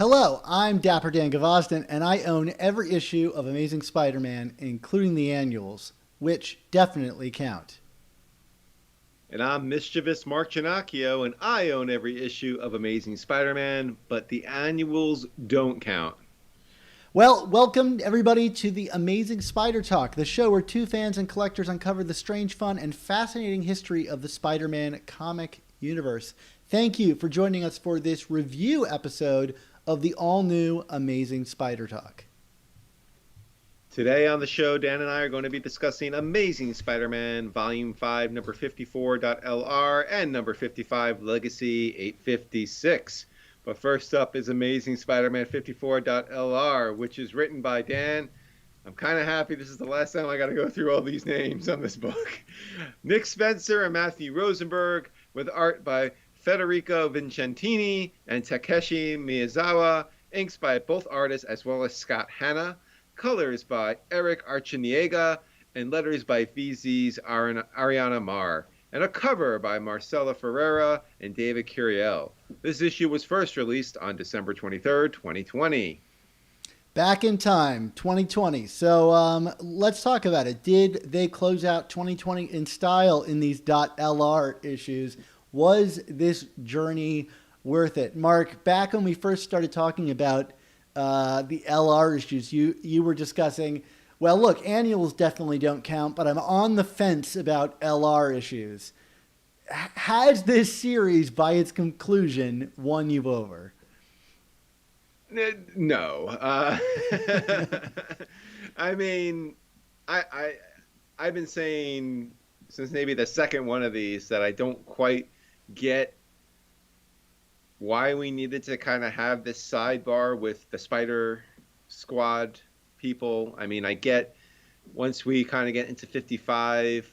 Hello, I'm Dapper Dan Gavosden, and I own every issue of Amazing Spider-Man, including the annuals, which definitely count. And I'm mischievous Mark Giannacchio, and I own every issue of Amazing Spider-Man, but the annuals don't count. Well, welcome everybody to the Amazing Spider Talk, the show where two fans and collectors uncover the strange, fun, and fascinating history of the Spider-Man comic universe. Thank you for joining us for this review episode of the all-new Amazing Spider Talk. Today on the show, Dan and I are going to be discussing Amazing Spider-Man Volume 5, number 54.LR, and number 55, Legacy 856. But first up is Amazing Spider-Man 54.LR, which is written by Dan. I'm kind of happy this is the last time I got to go through all these names on this book. Nick Spencer and Matthew Rosenberg, with art by Federico Vicentini and Takeshi Miyazawa, inks by both artists as well as Scott Hanna, colors by Erick Arciniega, and letters by VZ's Ariana Maher, and a cover by Marcelo Ferreira and David Curiel. This issue was first released on December 23rd, 2020. Back in time, 2020. So let's talk about it. Did they close out 2020 in style in these .LR issues? Was this journey worth it? Mark, back when we first started talking about the LR issues, you were discussing, well, look, annuals definitely don't count, but I'm on the fence about LR issues. Has this series, by its conclusion, won you over? No. I mean, I've been saying since maybe the second one of these that I don't quite get why we needed to kind of have this sidebar with the Spider Squad people. I mean, I get once we kind of get into 55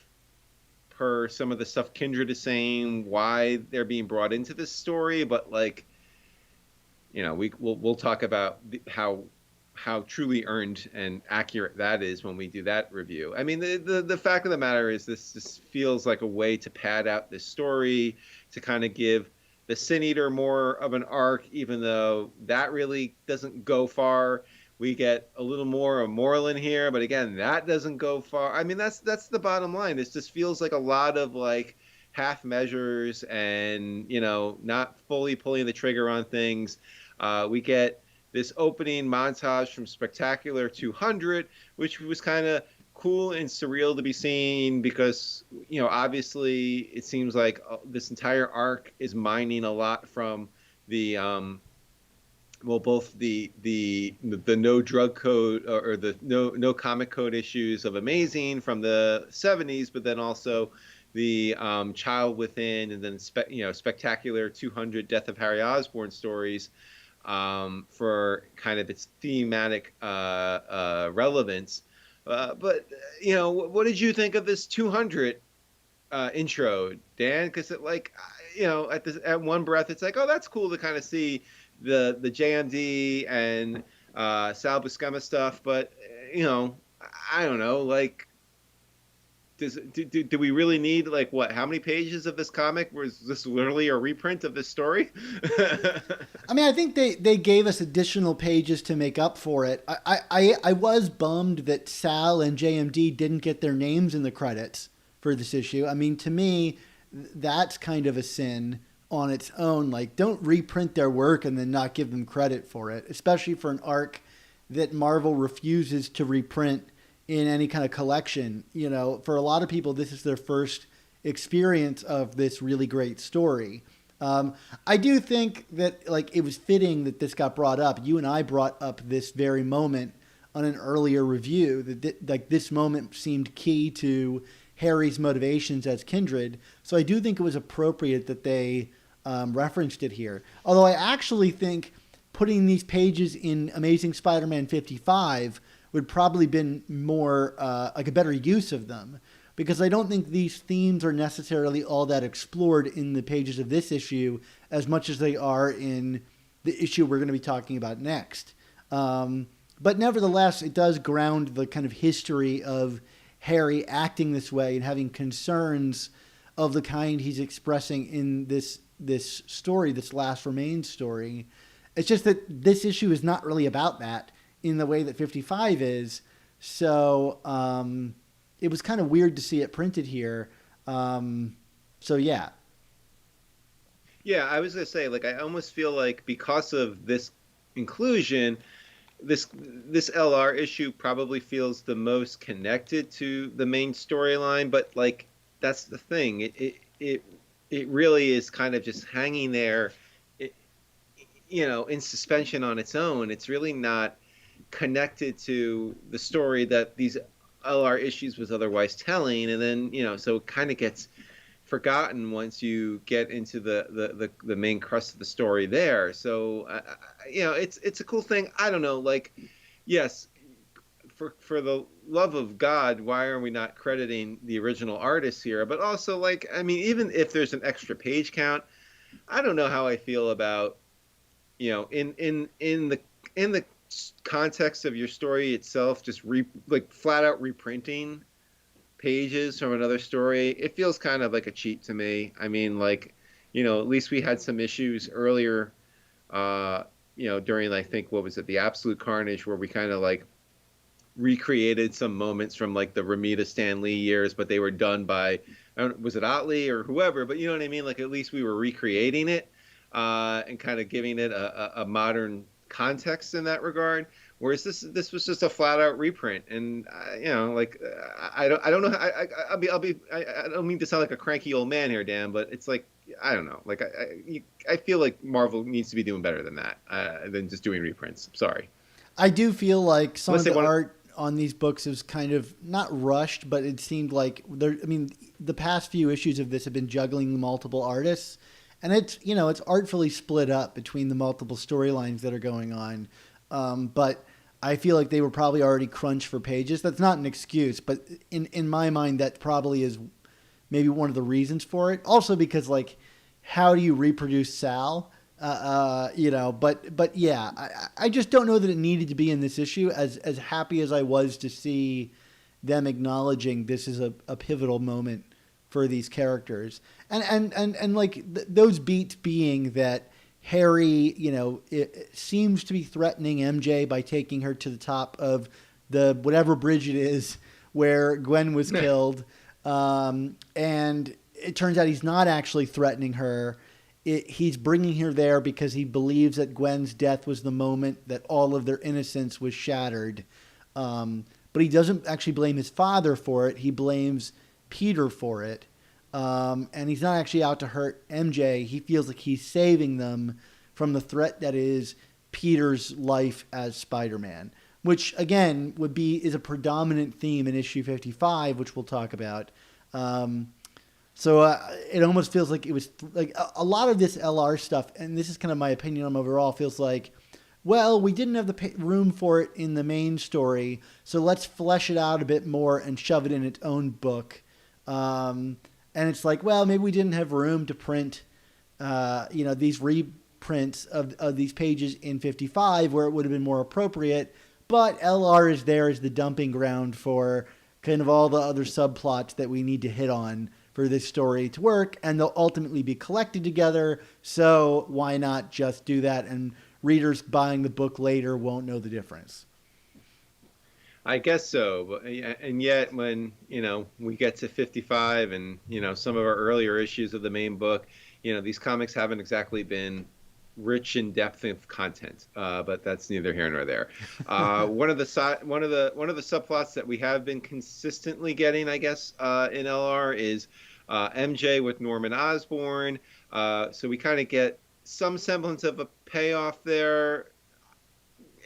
per some of the stuff Kindred is saying, why they're being brought into this story, but like, you know, we'll talk about how truly earned and accurate that is when we do that review. I mean, the fact of the matter is this feels like a way to pad out this story, to kind of give the Sin Eater more of an arc, even though that really doesn't go far. We get a little more of Moreland here, but again, that doesn't go far. I mean, that's the bottom line. This just feels like a lot of like half measures and, you know, not fully pulling the trigger on things. We get this opening montage from Spectacular 200, which was kind of cool and surreal to be seen because, you know, obviously it seems like this entire arc is mining a lot from the both the no drug code or the no comic code issues of Amazing from the 70s, but then also the Child Within, and then Spectacular 200 Death of Harry Osborn stories for kind of its thematic relevance. But, you know, what did you think of this 200 intro, Dan? Because it, like, you know, at one breath, it's like, oh, that's cool to kind of see the JMD and Sal Buscema stuff. But, you know, I don't know, like, do we really need, like, what, how many pages of this comic? Was this literally a reprint of this story? I mean, I think they gave us additional pages to make up for it. I was bummed that Sal and JMD didn't get their names in the credits for this issue. I mean, to me, that's kind of a sin on its own. Like, don't reprint their work and then not give them credit for it, especially for an arc that Marvel refuses to reprint in any kind of collection. You know, for a lot of people, this is their first experience of this really great story. I do think that, like, it was fitting that this got brought up. You and I brought up this very moment on an earlier review, that like this moment seemed key to Harry's motivations as Kindred. So I do think it was appropriate that they referenced it here. Although I actually think putting these pages in Amazing Spider-Man 55 would probably been more like a better use of them, because I don't think these themes are necessarily all that explored in the pages of this issue as much as they are in the issue we're going to be talking about next. But nevertheless, it does ground the kind of history of Harry acting this way and having concerns of the kind he's expressing in this story, this Last Remains story. It's just that this issue is not really about that in the way that 55 is. So it was kind of weird to see it printed here. So yeah. Yeah, I was gonna say, like, I almost feel like because of this inclusion, this LR issue probably feels the most connected to the main storyline. But like, that's the thing. It really is kind of just hanging there, it, in suspension on its own. It's really not connected to the story that these LR issues was otherwise telling. And then, so it kind of gets forgotten once you get into the main crust of the story there. So, it's a cool thing. I don't know, like, yes, for the love of God, why are we not crediting the original artists here? But also, like, I mean, even if there's an extra page count, I don't know how I feel about, in the context of your story itself, just flat out reprinting pages from another story. It feels kind of like a cheat to me. I mean, like, at least we had some issues earlier, during, I think, what was it, the Absolute Carnage, where we kind of like recreated some moments from like the Romita Stan Lee years, but they were done by, was it Otley or whoever, but you know what I mean? Like, at least we were recreating it and kind of giving it a modern context in that regard. Whereas this was just a flat out reprint, and I don't know. I don't mean to sound like a cranky old man here, Dan, but it's like, I don't know. Like, I feel like Marvel needs to be doing better than that, than just doing reprints. Sorry. I do feel like some of the art on these books is kind of not rushed, but it seemed like the past few issues of this have been juggling multiple artists, and it's artfully split up between the multiple storylines that are going on. But I feel like they were probably already crunched for pages. That's not an excuse, but in my mind, that probably is maybe one of the reasons for it. Also because, like, how do you reproduce Sal? But yeah, I just don't know that it needed to be in this issue. As happy as I was to see them acknowledging this is a pivotal moment for these characters, and like those beats being that Harry, it seems to be threatening MJ by taking her to the top of the whatever bridge it is where Gwen was killed, and it turns out he's not actually threatening her. He's bringing her there because he believes that Gwen's death was the moment that all of their innocence was shattered. But he doesn't actually blame his father for it. He blames Peter for it. And he's not actually out to hurt MJ. He feels like he's saving them from the threat that is Peter's life as Spider-Man, which again is a predominant theme in issue 55, which we'll talk about. So it almost feels like it was like a lot of this LR stuff, and this is kind of my opinion on overall, feels like, well, we didn't have the room for it in the main story, so let's flesh it out a bit more and shove it in its own book. And it's like, well, maybe we didn't have room to print, these reprints of these pages in 55 where it would have been more appropriate, but LR is there as the dumping ground for kind of all the other subplots that we need to hit on for this story to work, and they'll ultimately be collected together. So why not just do that? And readers buying the book later won't know the difference. I guess so. And yet when, we get to 55 and, some of our earlier issues of the main book, these comics haven't exactly been rich in depth of content, but that's neither here nor there. One of the subplots that we have been consistently getting, I guess, in LR is MJ with Norman Osborn. So we kind of get some semblance of a payoff there.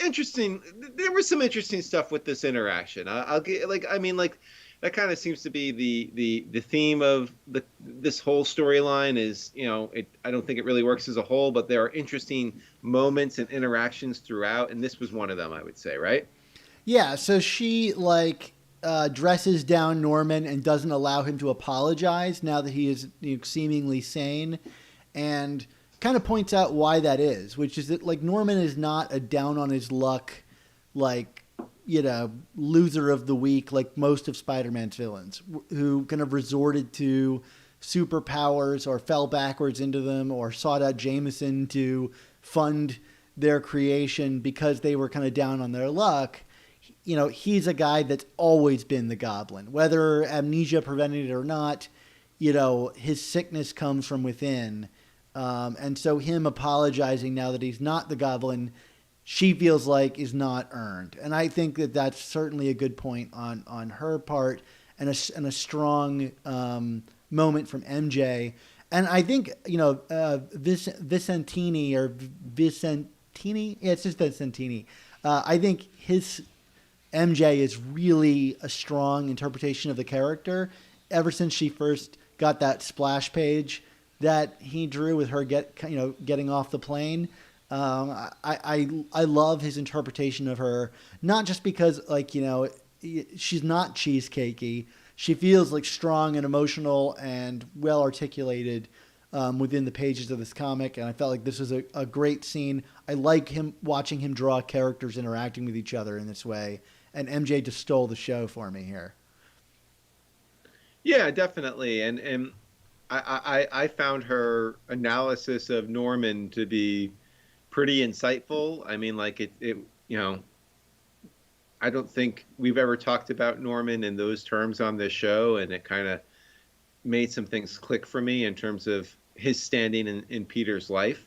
Interesting. There was some interesting stuff with this interaction. I'll get that kind of seems to be the theme of this whole storyline is, I don't think it really works as a whole, but there are interesting moments and interactions throughout, and this was one of them, I would say, right? Yeah, so she dresses down Norman and doesn't allow him to apologize now that he is seemingly sane, and kind of points out why that is, which is that like Norman is not a down on his luck, loser of the week like most of Spider-Man's villains who kind of resorted to superpowers or fell backwards into them or sought out Jameson to fund their creation because they were kind of down on their luck. You know, he's a guy that's always been the Goblin, whether amnesia prevented it or not. You know, his sickness comes from within. And so him apologizing now that he's not the Goblin, she feels like is not earned. And I think that that's certainly a good point on her part, and a strong moment from MJ. And I think, you know, Vicentini, yeah, it's just Vicentini. I think his MJ is really a strong interpretation of the character ever since she first got that splash page that he drew with her getting off the plane. I love his interpretation of her, not just because, like, you know, she's not cheesecakey. She feels like strong and emotional and well articulated within the pages of this comic, and I felt like this was a great scene. I like watching him draw characters interacting with each other in this way, and MJ just stole the show for me here. Yeah, definitely, and I found her analysis of Norman to be pretty insightful. I mean, like it you know, I don't think we've ever talked about Norman in those terms on this show, and it kind of made some things click for me in terms of his standing in Peter's life.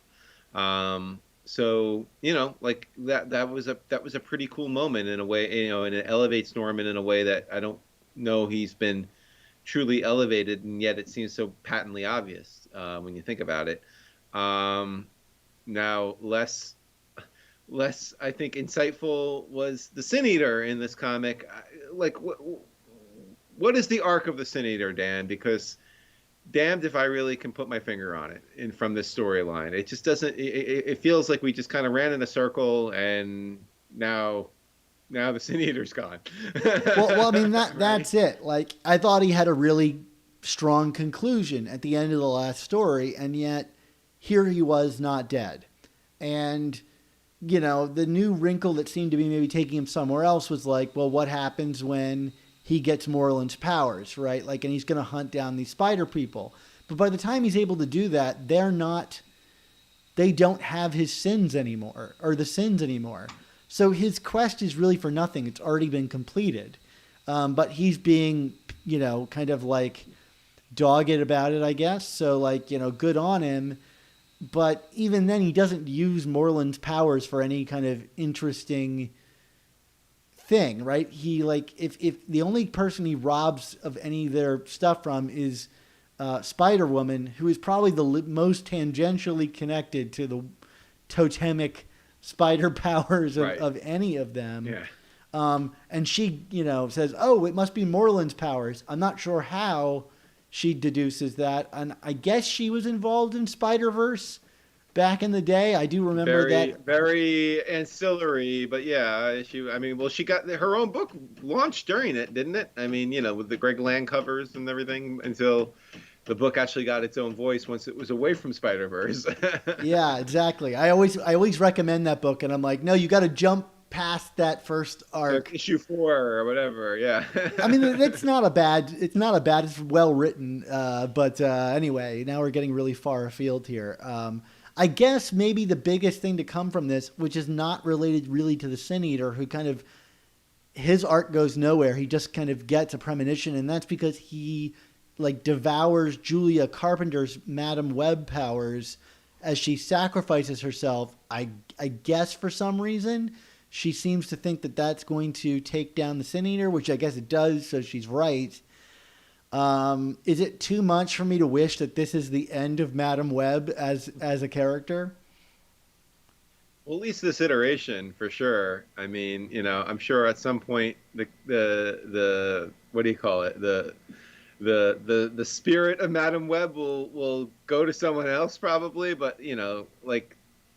So, you know, like that was a pretty cool moment in a way, you know, and it elevates Norman in a way that I don't know he's been truly elevated, and yet it seems so patently obvious when you think about it. Now, less I think insightful was the Sin Eater in this comic. Like, what is the arc of the Sin Eater, Dan? Because damned if I really can put my finger on it from this storyline. It just doesn't. It feels like we just kind of ran in a circle, and now the Sin Eater's gone. well, I mean that's it. Like, I thought he had a really strong conclusion at the end of the last story, and yet here he was not dead. And, you know, the new wrinkle that seemed to be maybe taking him somewhere else was like, well, what happens when he gets Moreland's powers, right? Like, and he's going to hunt down these spider people. But by the time he's able to do that, they don't have his sins anymore, or the sins anymore. So his quest is really for nothing. It's already been completed. But he's being, you know, kind of like dogged about it, I guess. So, like, you know, good on him. But even then, he doesn't use Moreland's powers for any kind of interesting thing, right? He, like, if the only person he robs of any of their stuff from is Spider-Woman, who is probably the most tangentially connected to the totemic spider powers of any of them. Yeah. And she, you know, says, oh, it must be Moreland's powers. I'm not sure how she deduces that. And I guess she was involved in Spider-Verse back in the day. I do remember that. Very ancillary, but yeah, she got her own book launched during it, didn't it? I mean, you know, with the Greg Land covers and everything, until the book actually got its own voice once it was away from Spider-Verse. Yeah, exactly. I always recommend that book, and I'm like, no, you got to jump past that first arc. So issue 4 or whatever, yeah. I mean, it's not a bad, it's well written, but anyway, now we're getting really far afield here. I guess maybe the biggest thing to come from this, which is not related really to the Sin Eater, who kind of, his arc goes nowhere. He just kind of gets a premonition, and that's because he, like, devours Julia Carpenter's Madam Web powers as she sacrifices herself. I guess for some reason, she seems to think that that's going to take down the Sin Eater, which I guess it does, so she's right. Is it too much for me to wish that this is the end of Madam Web as a character? Well, at least this iteration, for sure. I mean, you know, I'm sure at some point the what do you call it? The spirit of Madam Web will go to someone else probably, but, you know, like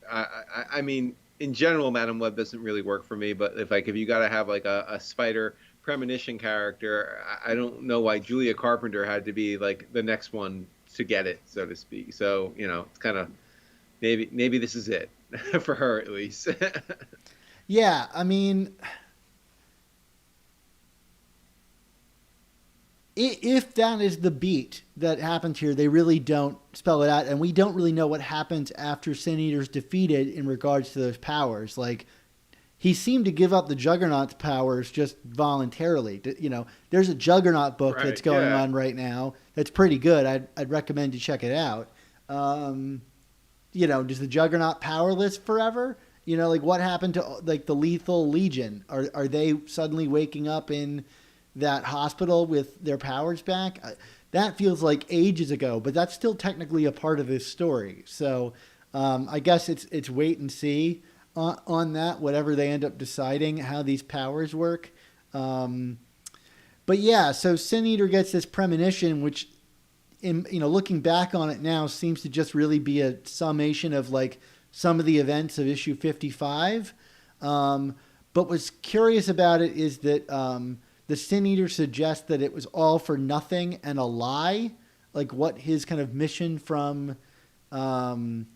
I mean, in general, Madam Web doesn't really work for me. But if you got to have like a spider premonition character, I don't know why Julia Carpenter had to be like the next one to get it, so to speak. So, you know, it's kind of maybe this is it for her at least. Yeah, I mean, if that is the beat that happens here, they really don't spell it out, and we don't really know what happens after Sin Eater's defeated in regards to those powers. Like, he seemed to give up the Juggernaut's powers just voluntarily. There's a Juggernaut book that's going on right now that's pretty good. I'd recommend you check it out. Does the Juggernaut powerless forever? Like, what happened to like the Lethal Legion? Are they suddenly waking up in that hospital with their powers back? That feels like ages ago, but that's still technically a part of this story. So I guess it's wait and see on that, whatever they end up deciding how these powers work. But yeah, so Sin Eater gets this premonition, which, looking back on it now, seems to just really be a summation of like some of the events of issue 55. But what's curious about it is that the Sin Eater suggests that it was all for nothing and a lie, like what his kind of mission from, from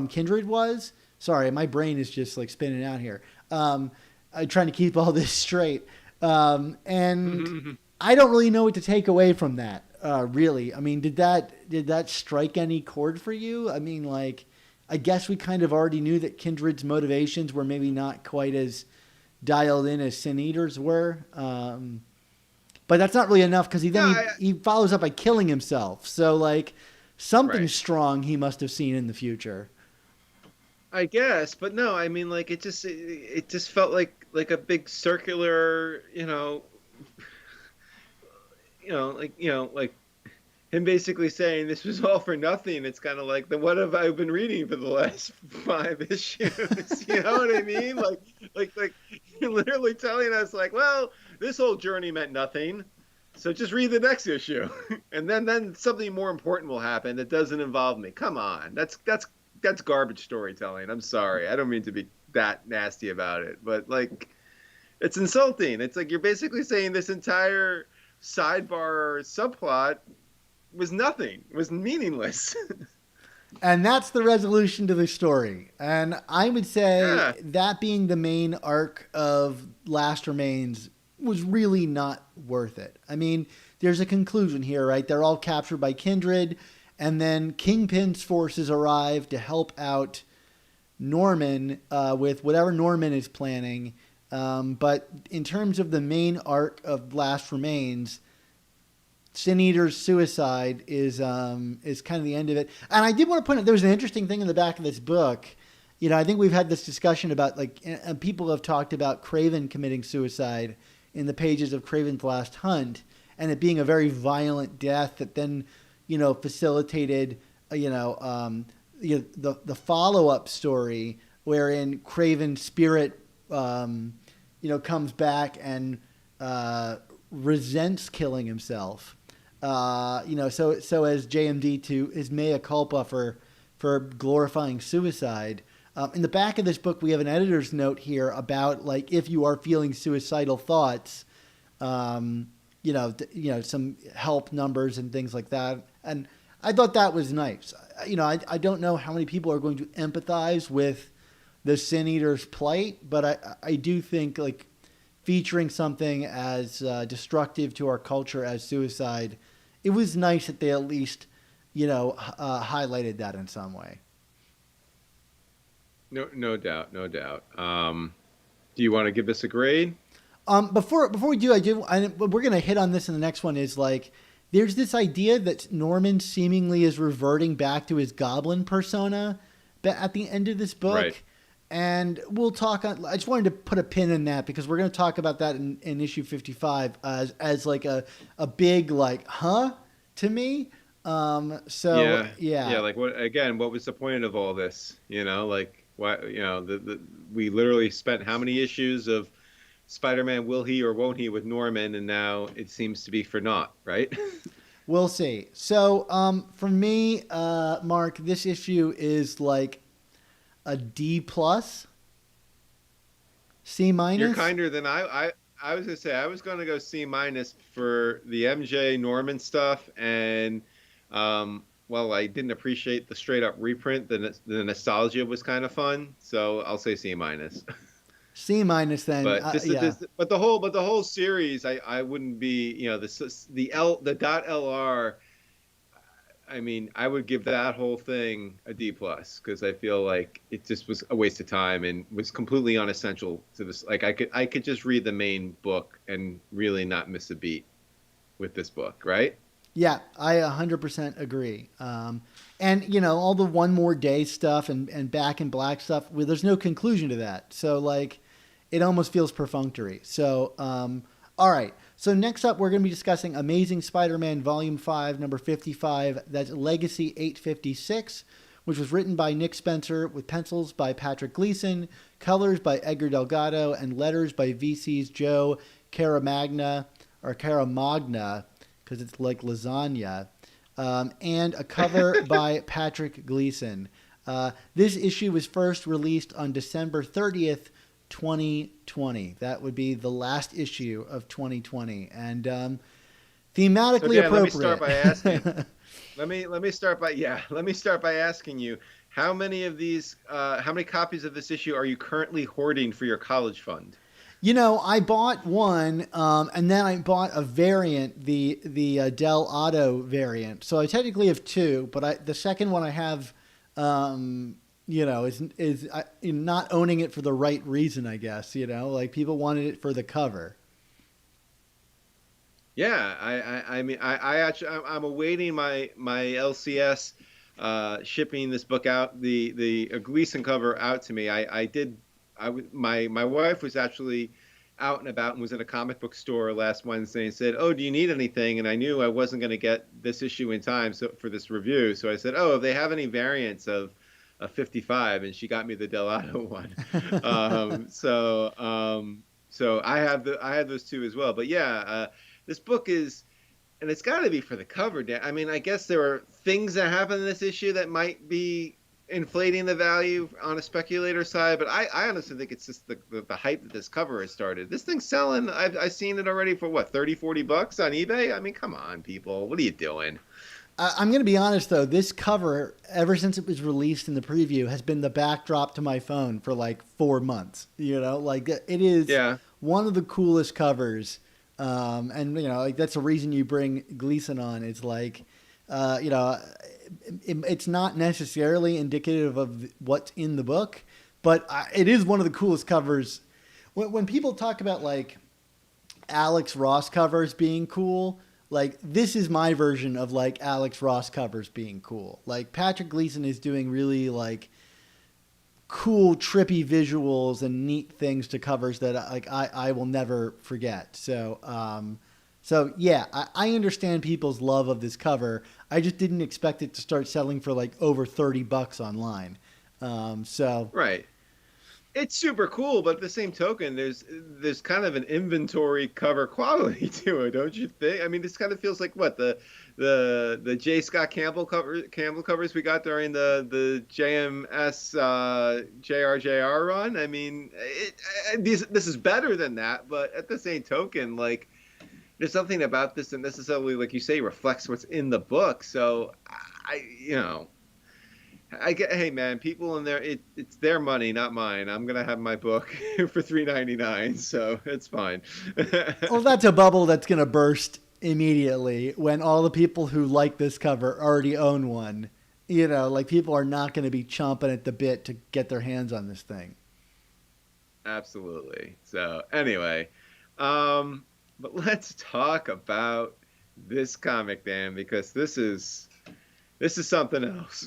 Kindred was. Sorry, my brain is just like spinning out here. I'm trying to keep all this straight. And I don't really know what to take away from that, really. I mean, did that strike any chord for you? I mean, like, I guess we kind of already knew that Kindred's motivations were maybe not quite as dialed in as Sin Eater's were. But that's not really enough, because he follows up by killing himself. So, like, something strong he must have seen in the future. I guess, but no, I mean, like, it just felt like a big circular, like him basically saying this was all for nothing. It's kind of like, then what have I been reading for the last 5 issues? You know what I mean? Like you're literally telling us, like, well, this whole journey meant nothing, so just read the next issue, and then something more important will happen that doesn't involve me. Come on, that's garbage storytelling. I'm sorry, I don't mean to be that nasty about it, but like, it's insulting. It's like you're basically saying this entire sidebar subplot was nothing. It was meaningless. And that's the resolution to the story. And I would say that being the main arc of Last Remains was really not worth it. I mean, there's a conclusion here, right? They're all captured by Kindred, and then Kingpin's forces arrive to help out Norman with whatever Norman is planning. But in terms of the main arc of Last Remains, Sin Eater's suicide is kind of the end of it. And I did want to point out, there was an interesting thing in the back of this book. I think we've had this discussion about, like, and people have talked about Kraven committing suicide in the pages of Kraven's Last Hunt, and it being a very violent death that then, facilitated, the follow-up story wherein Kraven's spirit, comes back and resents killing himself. So as JMD to his mea culpa for glorifying suicide. In the back of this book, we have an editor's note here about, like, if you are feeling suicidal thoughts, some help numbers and things like that. And I thought that was nice. I don't know how many people are going to empathize with the Sin Eater's plight, but I do think, like, featuring something as destructive to our culture as suicide, it was nice that they at least, highlighted that in some way. No doubt. Do you want to give this a grade? Before we do, we're going to hit on this in the next one, is like, there's this idea that Norman seemingly is reverting back to his goblin persona at the end of this book. Right. And we'll talk on, I just wanted to put a pin in that, because we're going to talk about that in issue 55 as like a big, like, to me. Yeah. Like, what was the point of all this? Like, why, we literally spent how many issues of Spider-Man will he or won't he with Norman, and now it seems to be for naught, right? We'll see. So, for me, Mark, this issue is like a D+, C-. You're kinder than I was gonna say. I was gonna go C- for the MJ Norman stuff, and well, I didn't appreciate the straight up reprint. The nostalgia was kind of fun, so I'll say C-. C minus then. But Yeah. but the whole series, I wouldn't be, you know, the dot LR. I mean, I would give that whole thing a D plus because I feel like it just was a waste of time and was completely unessential to this. Like I could just read the main book and really not miss a beat with this book, right? Yeah, I 100% agree. And, you know, all the One More Day stuff and Back in Black stuff, well, there's no conclusion to that. So, like, it almost feels perfunctory. So, all right. So, next up, we're going to be discussing Amazing Spider Man Volume 5, number 55. That's Legacy 856, which was written by Nick Spencer with pencils by Patrick Gleason, colors by Edgar Delgado, and letters by VC's Joe Caramagna, or Caramagna, because it's like lasagna, and a cover by Patrick Gleason. This issue was first released on December 30th, 2020. That would be the last issue of 2020, and thematically appropriate. Let me start by asking. Let me start by asking you, how many of these, how many copies of this issue are you currently hoarding for your college fund? You know, I bought one, and then I bought a variant, the Del Auto variant. So I technically have two, but the second one I have, you know, is not owning it for the right reason, I guess. You know, like people wanted it for the cover. Yeah, I mean, I actually, I'm awaiting my LCS shipping this book out, the Gleason cover out to me. My wife was actually out and about and was in a comic book store last Wednesday and said, "Oh, do you need anything?" And I knew I wasn't going to get this issue in time for this review, so I said, "Oh, if they have any variants of 55," and she got me the Delgado one. So I have those two as well. But yeah, this book is. And it's got to be for the cover, Dan. I mean, I guess there are things that happen in this issue that might be inflating the value on a speculator side, but I honestly think it's just the hype that this cover has started. This thing's selling. I've seen it already for what, $30-40 on eBay. I mean, come on, people, what are you doing? I'm going to be honest though, this cover, ever since it was released in the preview, has been the backdrop to my phone for like 4 months. You know, like it is one of the coolest covers. And you know, like that's the reason you bring Gleason on. It's like, you know, it's not necessarily indicative of what's in the book, but it is one of the coolest covers. When people talk about like Alex Ross covers being cool, like this is my version of like Alex Ross covers being cool. Like Patrick Gleason is doing really like cool, trippy visuals and neat things to covers that like I will never forget. So, yeah, I understand people's love of this cover. I just didn't expect it to start selling for like over $30 online. Right. It's super cool, but at the same token, there's kind of an inventory cover quality to it, don't you think? I mean, this kind of feels like what the J. Scott Campbell covers we got during the JMS JRJR run. I mean, this is better than that, but at the same token, like there's something about this that necessarily, like you say, reflects what's in the book. So hey man, people in there, it's their money, not mine. I'm gonna have my book for $3.99, so it's fine. Well, that's a bubble that's gonna burst immediately when all the people who like this cover already own one. You know, like people are not going to be chomping at the bit to get their hands on this thing. Absolutely. So anyway, but let's talk about this comic, Dan, because this is something else.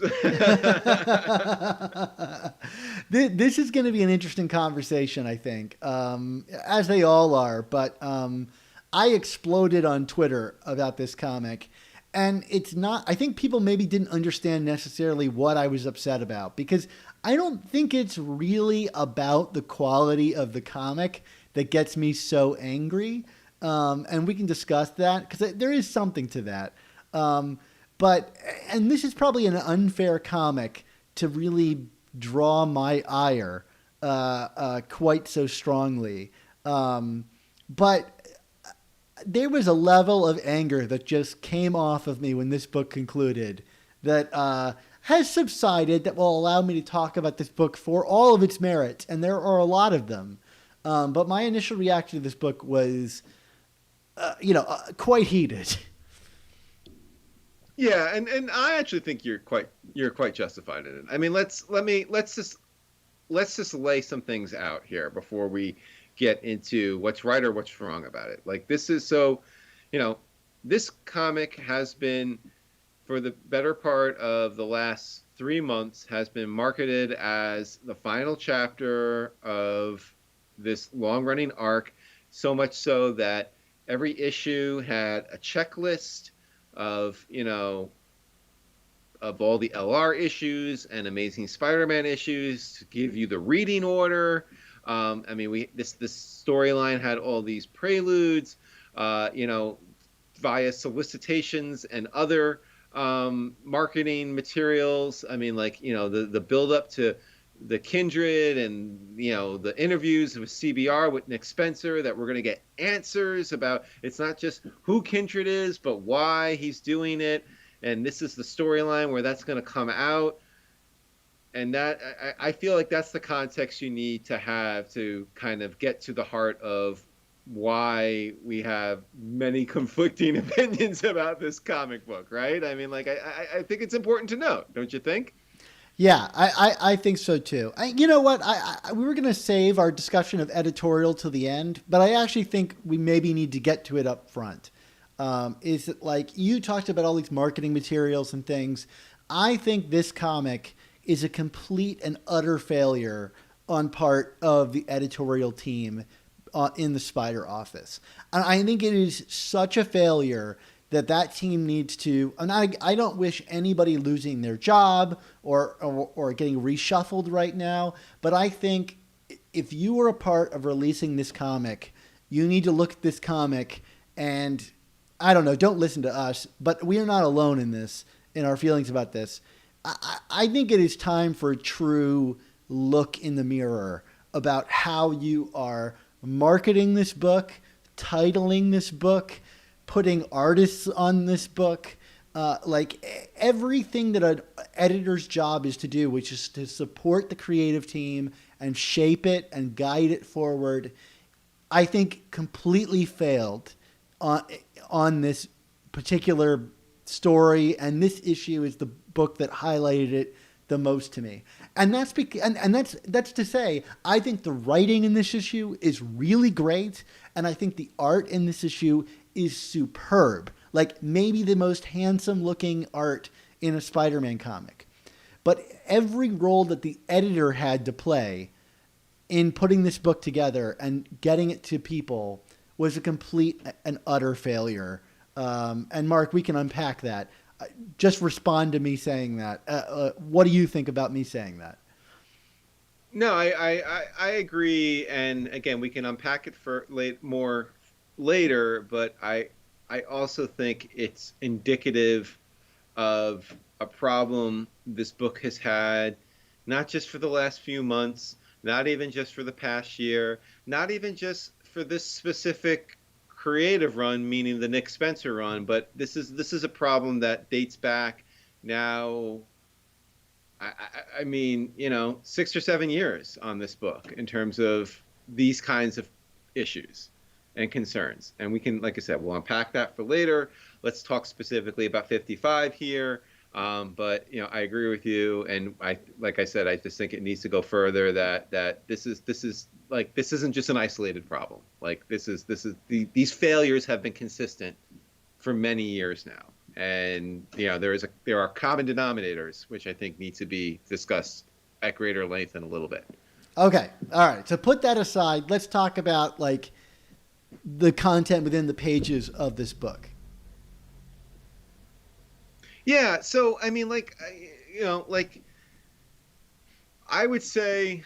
This is going to be an interesting conversation, I think, as they all are. But I exploded on Twitter about this comic. And it's not, I think people maybe didn't understand necessarily what I was upset about, because I don't think it's really about the quality of the comic that gets me so angry. And we can discuss that because there is something to that. But this is probably an unfair comic to really draw my ire quite so strongly. But there was a level of anger that just came off of me when this book concluded that has subsided, that will allow me to talk about this book for all of its merits. And there are a lot of them. But my initial reaction to this book was, quite heated. Yeah, and I actually think you're quite justified in it. I mean, let's just lay some things out here before we get into what's right or what's wrong about it. Like this is so, this comic has been, for the better part of the last 3 months, has been marketed as the final chapter of this long-running arc, so much so that every issue had a checklist of, of all the LR issues and Amazing Spider-Man issues to give you the reading order. I mean, this storyline had all these preludes, via solicitations and other marketing materials. I mean, like, the build up to the Kindred and, the interviews with CBR with Nick Spencer, that we're going to get answers about. It's not just who Kindred is, but why he's doing it. And this is the storyline where that's going to come out. And that, I feel like that's the context you need to have to kind of get to the heart of why we have many conflicting opinions about this comic book, right? I mean, like, I think it's important to note, don't you think? Yeah, I think so too. You know what? We were going to save our discussion of editorial till the end, but I actually think we maybe need to get to it up front. Is it like you talked about all these marketing materials and things? I think this comic is a complete and utter failure on part of the editorial team in the Spider office. And I think it is such a failure that team needs to, and I don't wish anybody losing their job or getting reshuffled right now, but I think if you were a part of releasing this comic, you need to look at this comic and, I don't know, don't listen to us, but we are not alone in our feelings about this. I think it is time for a true look in the mirror about how you are marketing this book, titling this book, putting artists on this book, like everything that an editor's job is to do, which is to support the creative team and shape it and guide it forward, I think completely failed on this particular story. And this issue is the book that highlighted it the most to me. And that's that's to say, I think the writing in this issue is really great. And I think the art in this issue is superb. Like maybe the most handsome looking art in a Spider-Man comic. But every role that the editor had to play in putting this book together and getting it to people was a complete and utter failure. And Mark, we can unpack that. Just respond to me saying that. What do you think about me saying that? No, I agree. And again, we can unpack it more later, but I also think it's indicative of a problem this book has had, not just for the last few months, not even just for the past year, not even just for this specific creative run, meaning the Nick Spencer run, but this is a problem that dates back now. I mean, 6 or 7 years on this book in terms of these kinds of issues and concerns. And we can, like I said, we'll unpack that for later. Let's talk specifically about 55 here. But I agree with you, and like I said, I just think it needs to go further. That this isn't just an isolated problem. Like these failures have been consistent for many years now, and there are common denominators which I think need to be discussed at greater length in a little bit. Okay, all right. So put that aside. Let's talk about like the content within the pages of this book. Yeah, so I mean, I would say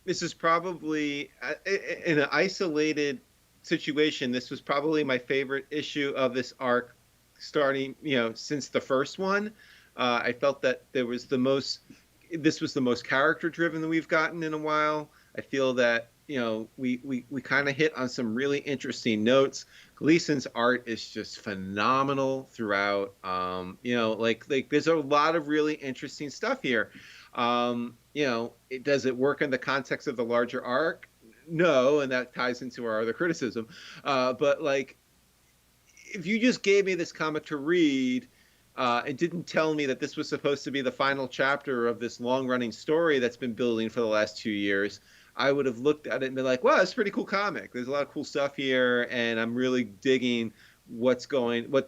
this is probably in an isolated situation. This was probably my favorite issue of this arc, starting since the first one. I felt that this was the most character driven that we've gotten in a while. I feel that we kind of hit on some really interesting notes. Gleason's art is just phenomenal throughout. There's a lot of really interesting stuff here. Does it work in the context of the larger arc? no, and that ties into our other criticism. But like, if you just gave me this comic to read and didn't tell me that this was supposed to be the final chapter of this long-running story that's been building for the last 2 years, I would have looked at it and been like, wow, it's a pretty cool comic. There's a lot of cool stuff here, and I'm really digging what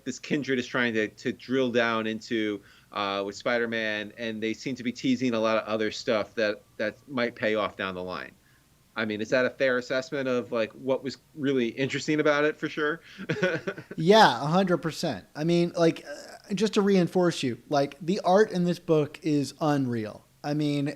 this Kindred is trying to drill down into with Spider-Man, and they seem to be teasing a lot of other stuff that might pay off down the line. I mean, is that a fair assessment of like what was really interesting about it for sure? Yeah, 100%. I mean, like, just to reinforce you, like the art in this book is unreal. I mean,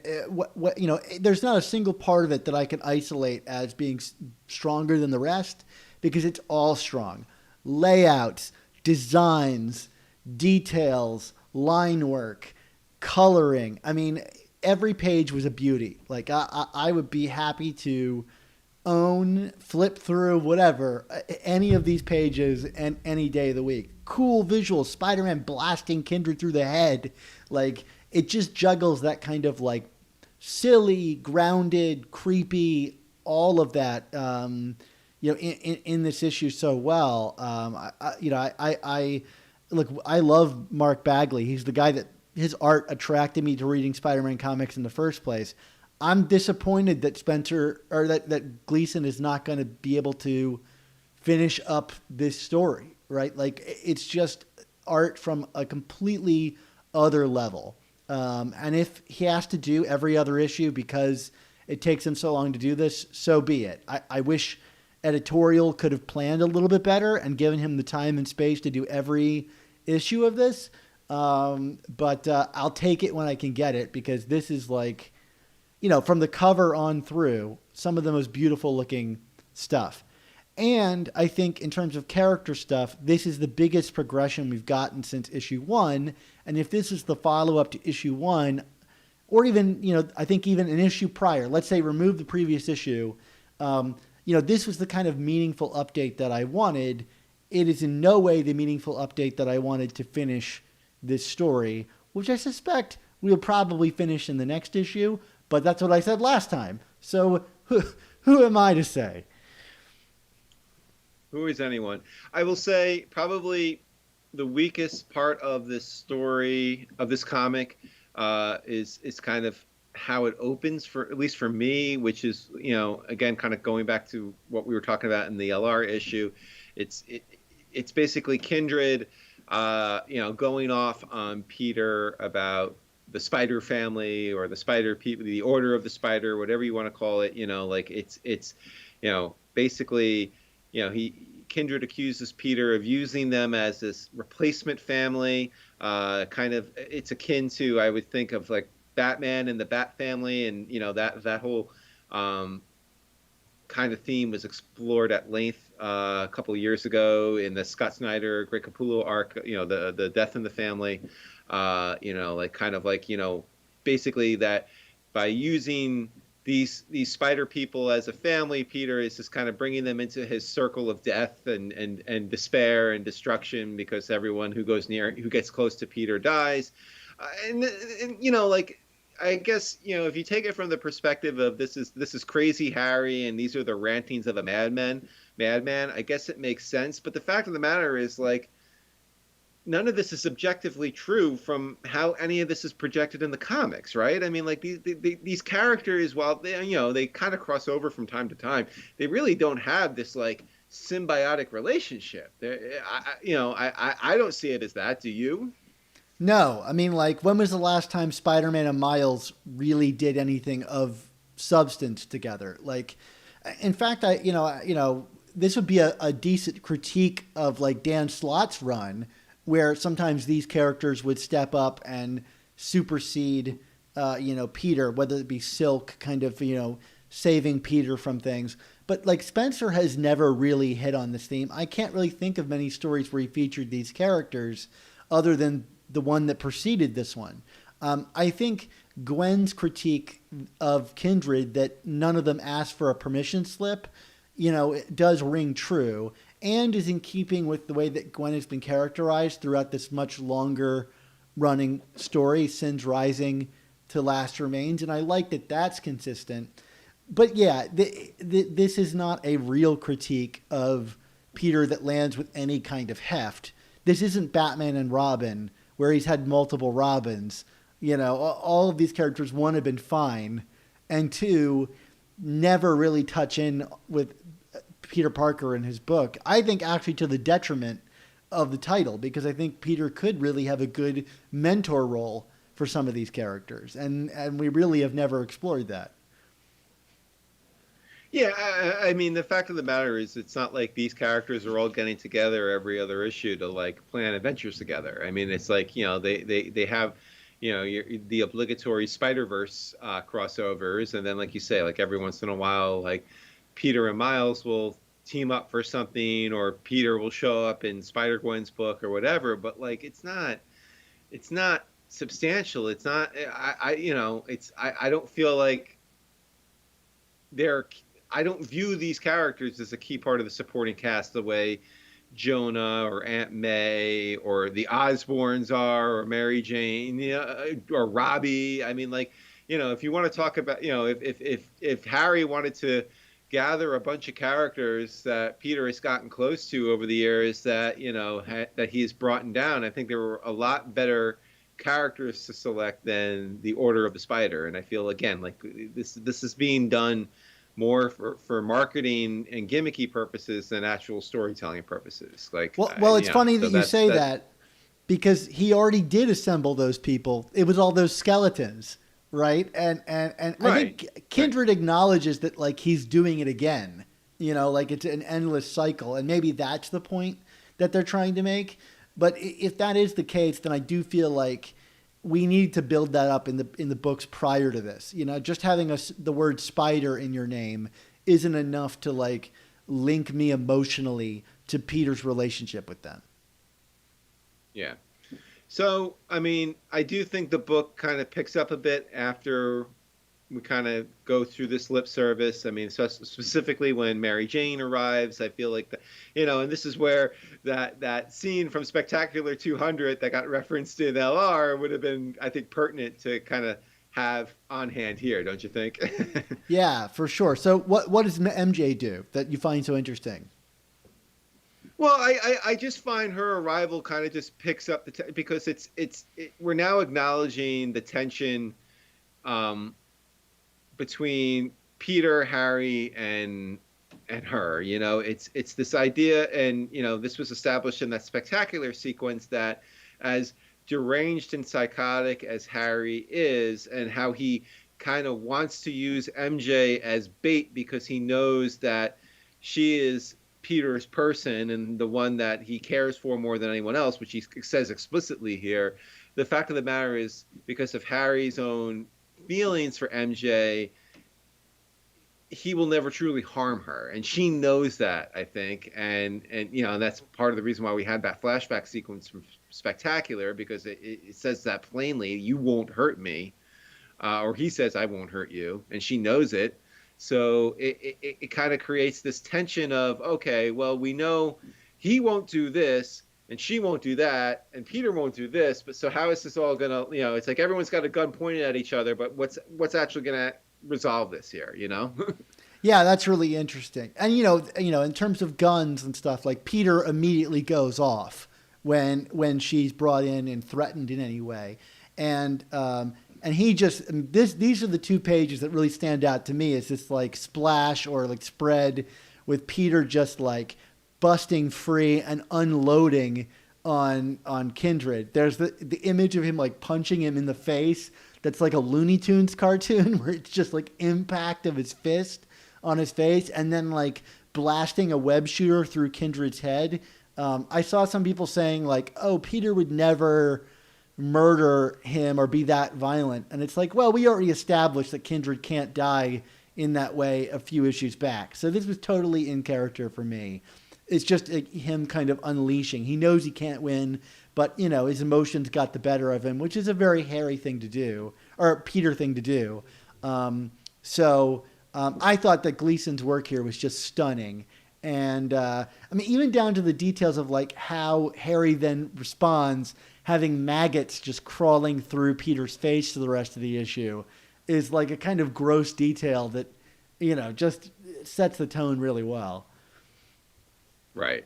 there's not a single part of it that I can isolate as being stronger than the rest because it's all strong. Layouts, designs, details, line work, coloring. I mean, every page was a beauty. Like I would be happy to own, flip through, whatever, any of these pages and any day of the week. Cool visuals, Spider-Man blasting Kindred through the head. Like, it just juggles that kind of like silly, grounded, creepy, all of that, in this issue so well. Look, I love Mark Bagley. He's the guy that his art attracted me to reading Spider-Man comics in the first place. I'm disappointed that that Gleason is not going to be able to finish up this story, right? Like, it's just art from a completely other level. And if he has to do every other issue because it takes him so long to do this, so be it. I wish Editorial could have planned a little bit better and given him the time and space to do every issue of this. But I'll take it when I can get it because this is like, from the cover on through, some of the most beautiful looking stuff. And I think in terms of character stuff, this is the biggest progression we've gotten since issue 1. And if this is the follow-up to issue 1, or even, I think even an issue prior, let's say remove the previous issue, this was the kind of meaningful update that I wanted. It is in no way the meaningful update that I wanted to finish this story, which I suspect we'll probably finish in the next issue. But that's what I said last time. So who am I to say? Who is anyone? I will say probably the weakest part of this story, of this comic, is kind of how it opens, for at least for me, which is, again, kind of going back to what we were talking about in the LR issue. It's basically Kindred, going off on Peter about the Spider family or the Spider people, the Order of the Spider, whatever you want to call it. Basically, Kindred accuses Peter of using them as this replacement family. It's akin to, I would think of like Batman and the Bat family, and that whole kind of theme was explored at length a couple of years ago in the Scott Snyder, Greg Capullo arc. The Death in the Family. Basically that by using these Spider people as a family, Peter is just kind of bringing them into his circle of death and despair and destruction because everyone who gets close to Peter dies. I guess, if you take it from the perspective of this is crazy Harry and these are the rantings of a madman, I guess it makes sense. But the fact of the matter is, like, none of this is objectively true from how any of this is projected in the comics, right? I mean, like these characters, while they kind of cross over from time to time, they really don't have this like symbiotic relationship. I don't see it as that. Do you? No, I mean, like, when was the last time Spider-Man and Miles really did anything of substance together? Like, in fact, this would be a decent critique of like Dan Slott's run, where sometimes these characters would step up and supersede, Peter, whether it be Silk kind of, saving Peter from things. But like Spencer has never really hit on this theme. I can't really think of many stories where he featured these characters other than the one that preceded this one. I think Gwen's critique of Kindred, that none of them asked for a permission slip, it does ring true and is in keeping with the way that Gwen has been characterized throughout this much longer running story, Sins Rising to Last Remains. And I like that that's consistent. but yeah, this is not a real critique of Peter that lands with any kind of heft. This isn't Batman and Robin, where he's had multiple Robins. You know, all of these characters, one, have been fine, and two, never really touch in with Peter Parker in his book. I think actually to the detriment of the title, because I think Peter could really have a good mentor role for some of these characters, and we really have never explored that. Yeah, I mean, the fact of the matter is, it's not like these characters are all getting together every other issue to like plan adventures together. I mean, it's like, you know, they have, you know, the obligatory Spider-Verse crossovers, and then, like you say, like every once in a while, like Peter and Miles will team up for something, or Peter will show up in Spider-Gwen's book or whatever. But like, it's not substantial. It's not. You know, I don't feel like they're. I don't view these characters as a key part of the supporting cast the way Jonah or Aunt May or the Osborns are, or Mary Jane, you know, or Robbie. I mean, like, you know, if you want to talk about, you know, if Harry wanted to gather a bunch of characters that Peter has gotten close to over the years that, you know, that he's brought down, I think there were a lot better characters to select than the Order of the Spider. And I feel, again, like this is being done more for marketing and gimmicky purposes than actual storytelling purposes. Like, well, it's funny that you say that, because he already did assemble those people. It was all those skeletons, right? And right. I think Kindred acknowledges that, like, he's doing it again. You know, like it's an endless cycle, and maybe that's the point that they're trying to make. But if that is the case, then I do feel like we need to build that up in the books prior to this. You know, just having the word spider in your name isn't enough to like link me emotionally to Peter's relationship with them. Yeah. So, I mean, I do think the book kind of picks up a bit after we kind of go through this lip service. I mean, so specifically when Mary Jane arrives, I feel like you know, and this is where that scene from Spectacular 200 that got referenced in LR would have been, I think, pertinent to kind of have on hand here, don't you think? Yeah, for sure. So what does MJ do that you find so interesting? Well, I just find her arrival kind of just picks up because we're now acknowledging the tension between Peter, Harry, and her. You know, it's this idea, and you know, this was established in that Spectacular sequence, that as deranged and psychotic as Harry is, and how he kind of wants to use MJ as bait because he knows that she is Peter's person and the one that he cares for more than anyone else, which he says explicitly here. The fact of the matter is, because of Harry's own feelings for MJ, he will never truly harm her, and she knows that, I think, and you know, that's part of the reason why we had that flashback sequence from Spectacular, because it says that plainly: you won't hurt me, or he says, I won't hurt you, and she knows it. So it kind of creates this tension of, okay, well, we know he won't do this, and she won't do that, and Peter won't do this, but so how is this all gonna, you know, it's like everyone's got a gun pointed at each other, but what's actually gonna resolve this here, you know? Yeah, that's really interesting. And you know, in terms of guns and stuff, like Peter immediately goes off when she's brought in and threatened in any way, and he just, these are the two pages that really stand out to me. Is this like splash or like spread with Peter just like busting free and unloading on Kindred. There's the image of him like punching him in the face. That's like a Looney Tunes cartoon where it's just like impact of his fist on his face, and then like blasting a web shooter through Kindred's head. I saw some people saying like, oh, Peter would never murder him or be that violent. And it's like, well, we already established that Kindred can't die in that way a few issues back. So this was totally in character for me. It's just him kind of unleashing. He knows he can't win, but you know, his emotions got the better of him, which is a very Harry thing to do, or Peter thing to do. I thought that Gleason's work here was just stunning. And I mean, even down to the details of like how Harry then responds, having maggots just crawling through Peter's face for the rest of the issue, is like a kind of gross detail that just sets the tone really well. Right.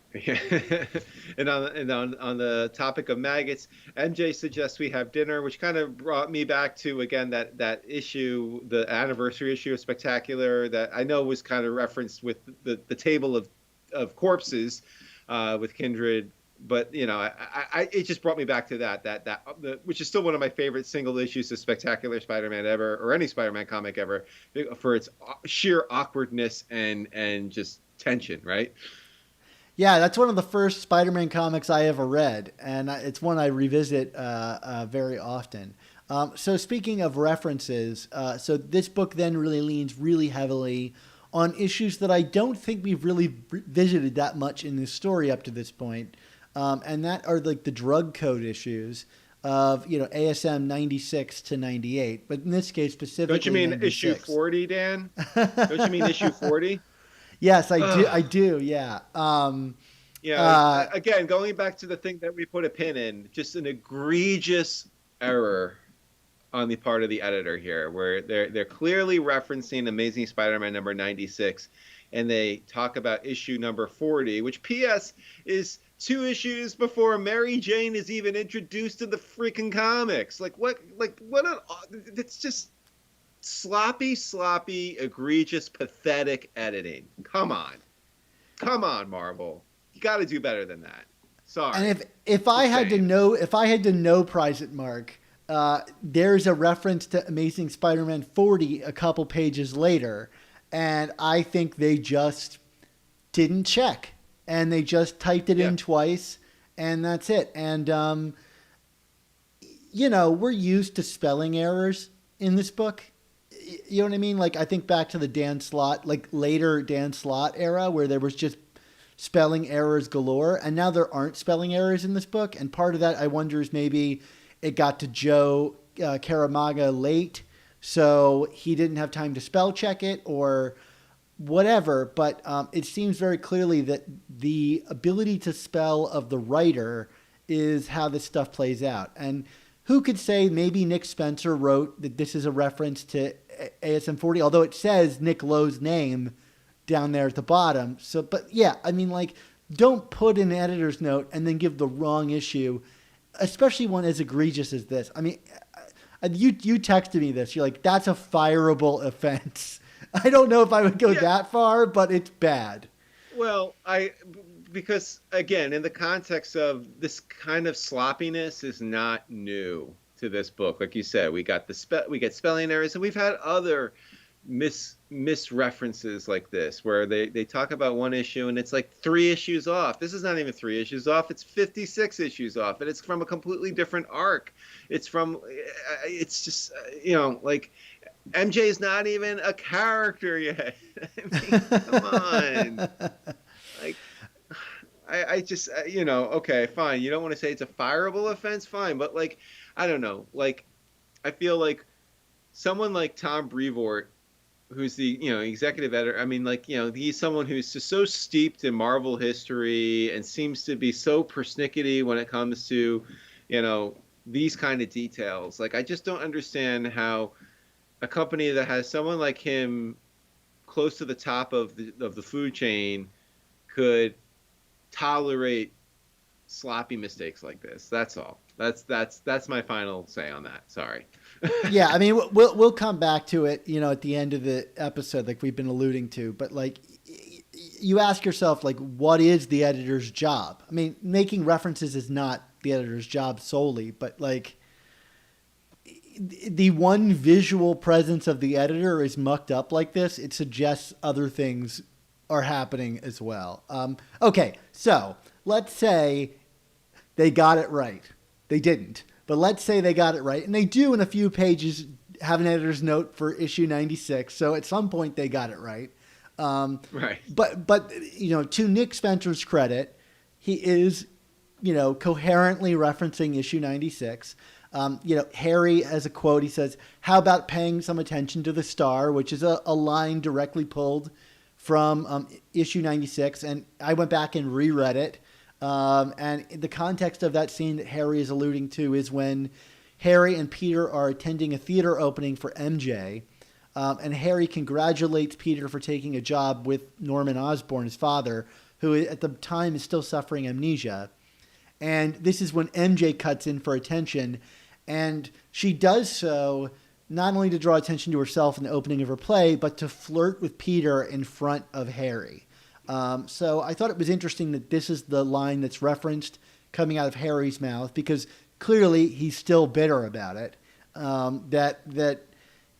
And on the topic of maggots, MJ suggests we have dinner, which kind of brought me back to, again, that issue, the anniversary issue of Spectacular, that I know was kind of referenced with the table of corpses with Kindred. But it just brought me back to that which is still one of my favorite single issues of Spectacular Spider-Man ever, or any Spider-Man comic ever, for its sheer awkwardness and just tension, right? Yeah, that's one of the first Spider-Man comics I ever read, and it's one I revisit very often. So speaking of references, so this book then really leans really heavily on issues that I don't think we've really visited that much in this story up to this point, and that are like the drug code issues of ASM 96 to 98, but in this case specifically. Don't you mean 96. issue 40, Dan? Don't you mean issue 40? Yes, I do. I do. Yeah. Again, going back to the thing that we put a pin in, just an egregious error on the part of the editor here, where they're clearly referencing Amazing Spider-Man number 96, and they talk about issue number 40, which P.S. is 2 issues before Mary Jane is even introduced to the freaking comics. It's just sloppy, egregious, pathetic editing. Come on, Marvel. You got to do better than that. Sorry. And if I had to know Prize It Mark, there's a reference to Amazing Spider-Man 40 a couple pages later, and I think they just didn't check, and they just typed it in twice, and that's it. And we're used to spelling errors in this book. You know what I mean? Like, I think back to the Dan Slott, like later Dan Slott era, where there was just spelling errors galore, and now there aren't spelling errors in this book. And part of that, I wonder, is maybe it got to Joe Caramagna late, so he didn't have time to spell check it or whatever. But it seems very clearly that the ability to spell of the writer is how this stuff plays out. And who could say maybe Nick Spencer wrote that this is a reference to ASM 40, although it says Nick Lowe's name down there at the bottom. So, but yeah, I mean, like, don't put an editor's note and then give the wrong issue, especially one as egregious as this. I mean, you texted me this. You're like, that's a fireable offense. I don't know if I would go that far, but it's bad. Well, because again, in the context of this kind of sloppiness is not new to this book. Like you said, we get spelling errors, and we've had other misreferences like this, where they talk about one issue and it's like 3 issues off. This is not even 3 issues off. It's 56 issues off, and it's from a completely different arc. It's just, like, MJ is not even a character yet. I mean, come on. Like, I just, okay, fine. You don't want to say it's a fireable offense? Fine. But, like, I don't know. Like, I feel like someone like Tom Brevoort, who's the, executive editor, I mean, like, he's someone who's just so steeped in Marvel history and seems to be so persnickety when it comes to, these kind of details. Like, I just don't understand how a company that has someone like him close to the top of the food chain could tolerate sloppy mistakes like this. That's all. That's my final say on that. Sorry. Yeah, I mean, we'll come back to it, at the end of the episode, like we've been alluding to. But, like, you ask yourself, like, what is the editor's job? I mean, making references is not the editor's job solely, but, like, the one visual presence of the editor is mucked up like this. It suggests other things are happening as well. Okay, so let's say they got it right. They didn't. But let's say they got it right. And they do, in a few pages, have an editor's note for issue 96. So at some point they got it right. Right. But to Nick Spencer's credit, he is, coherently referencing issue 96. Harry has a quote. He says, "How about paying some attention to the star?" which is a line directly pulled from issue 96. And I went back and reread it. And the context of that scene that Harry is alluding to is when Harry and Peter are attending a theater opening for MJ. and Harry congratulates Peter for taking a job with Norman Osborn, his father, who at the time is still suffering amnesia. And this is when MJ cuts in for attention, and she does so not only to draw attention to herself in the opening of her play, but to flirt with Peter in front of Harry. So I thought it was interesting that this is the line that's referenced coming out of Harry's mouth, because clearly he's still bitter about it. That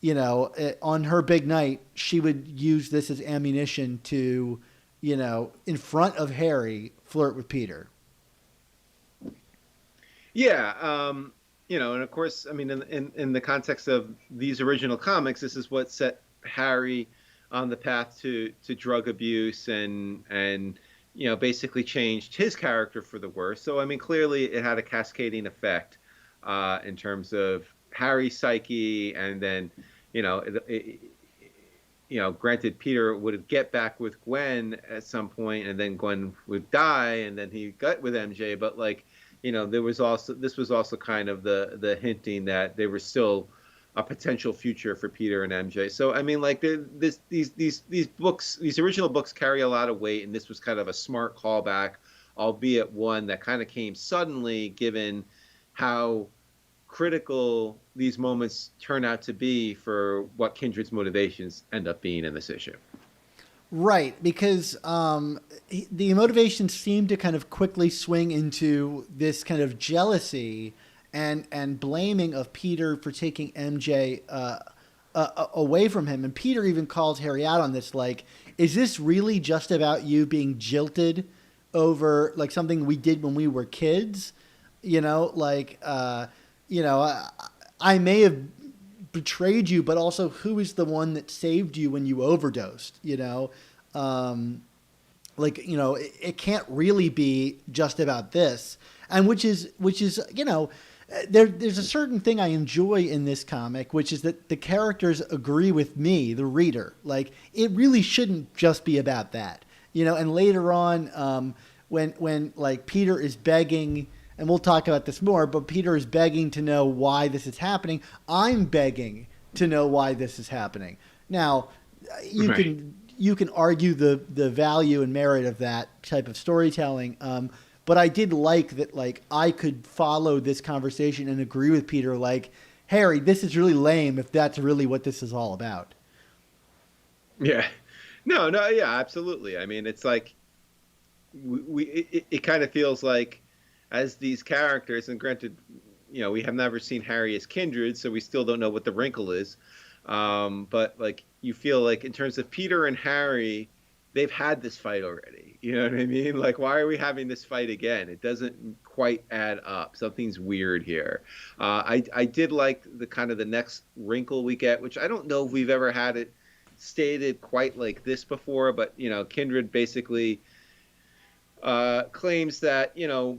you know, on her big night, she would use this as ammunition to, you know, in front of Harry, flirt with Peter. Yeah, you know, and of course, I mean, in the context of these original comics, this is what set Harry on the path to drug abuse and you know, basically changed his character for the worse. So I mean, clearly it had a cascading effect in terms of Harry's psyche, and then you know, you know, granted, Peter would get back with Gwen at some point, and then Gwen would die, and then he got with MJ, but like, you know, this was also kind of the hinting that there was still a potential future for Peter and MJ. So I mean, like these books, these original books carry a lot of weight, and this was kind of a smart callback, albeit one that kind of came suddenly, given how critical these moments turn out to be for what Kindred's motivations end up being in this issue. Right, because the motivations seem to kind of quickly swing into this kind of jealousy and blaming of Peter for taking MJ away from him. And Peter even calls Harry out on this, like, is this really just about you being jilted over like something we did when we were kids? You know, like, you know, I may have betrayed you, but also who is the one that saved you when you overdosed, you know? Like, you know, it can't really be just about this. And which is, you know, there's a certain thing I enjoy in this comic, which is that the characters agree with me, the reader. Like, it really shouldn't just be about that, you know? And later on, when like Peter is begging, and we'll talk about this more, but Peter is begging to know why this is happening. I'm begging to know why this is happening. Now, you can argue the value and merit of that type of storytelling, but I did like that. Like, I could follow this conversation and agree with Peter. Like, Harry, this is really lame if that's really what this is all about. Yeah, no, yeah, absolutely. I mean, it's like it kind of feels like, as these characters, and granted, you know, we have never seen Harry as Kindred, so we still don't know what the wrinkle is. But like, you feel like in terms of Peter and Harry, they've had this fight already. You know what I mean? Like, why are we having this fight again? It doesn't quite add up. Something's weird here. I did like the kind of the next wrinkle we get, which I don't know if we've ever had it stated quite like this before, but you know, Kindred basically claims that, you know,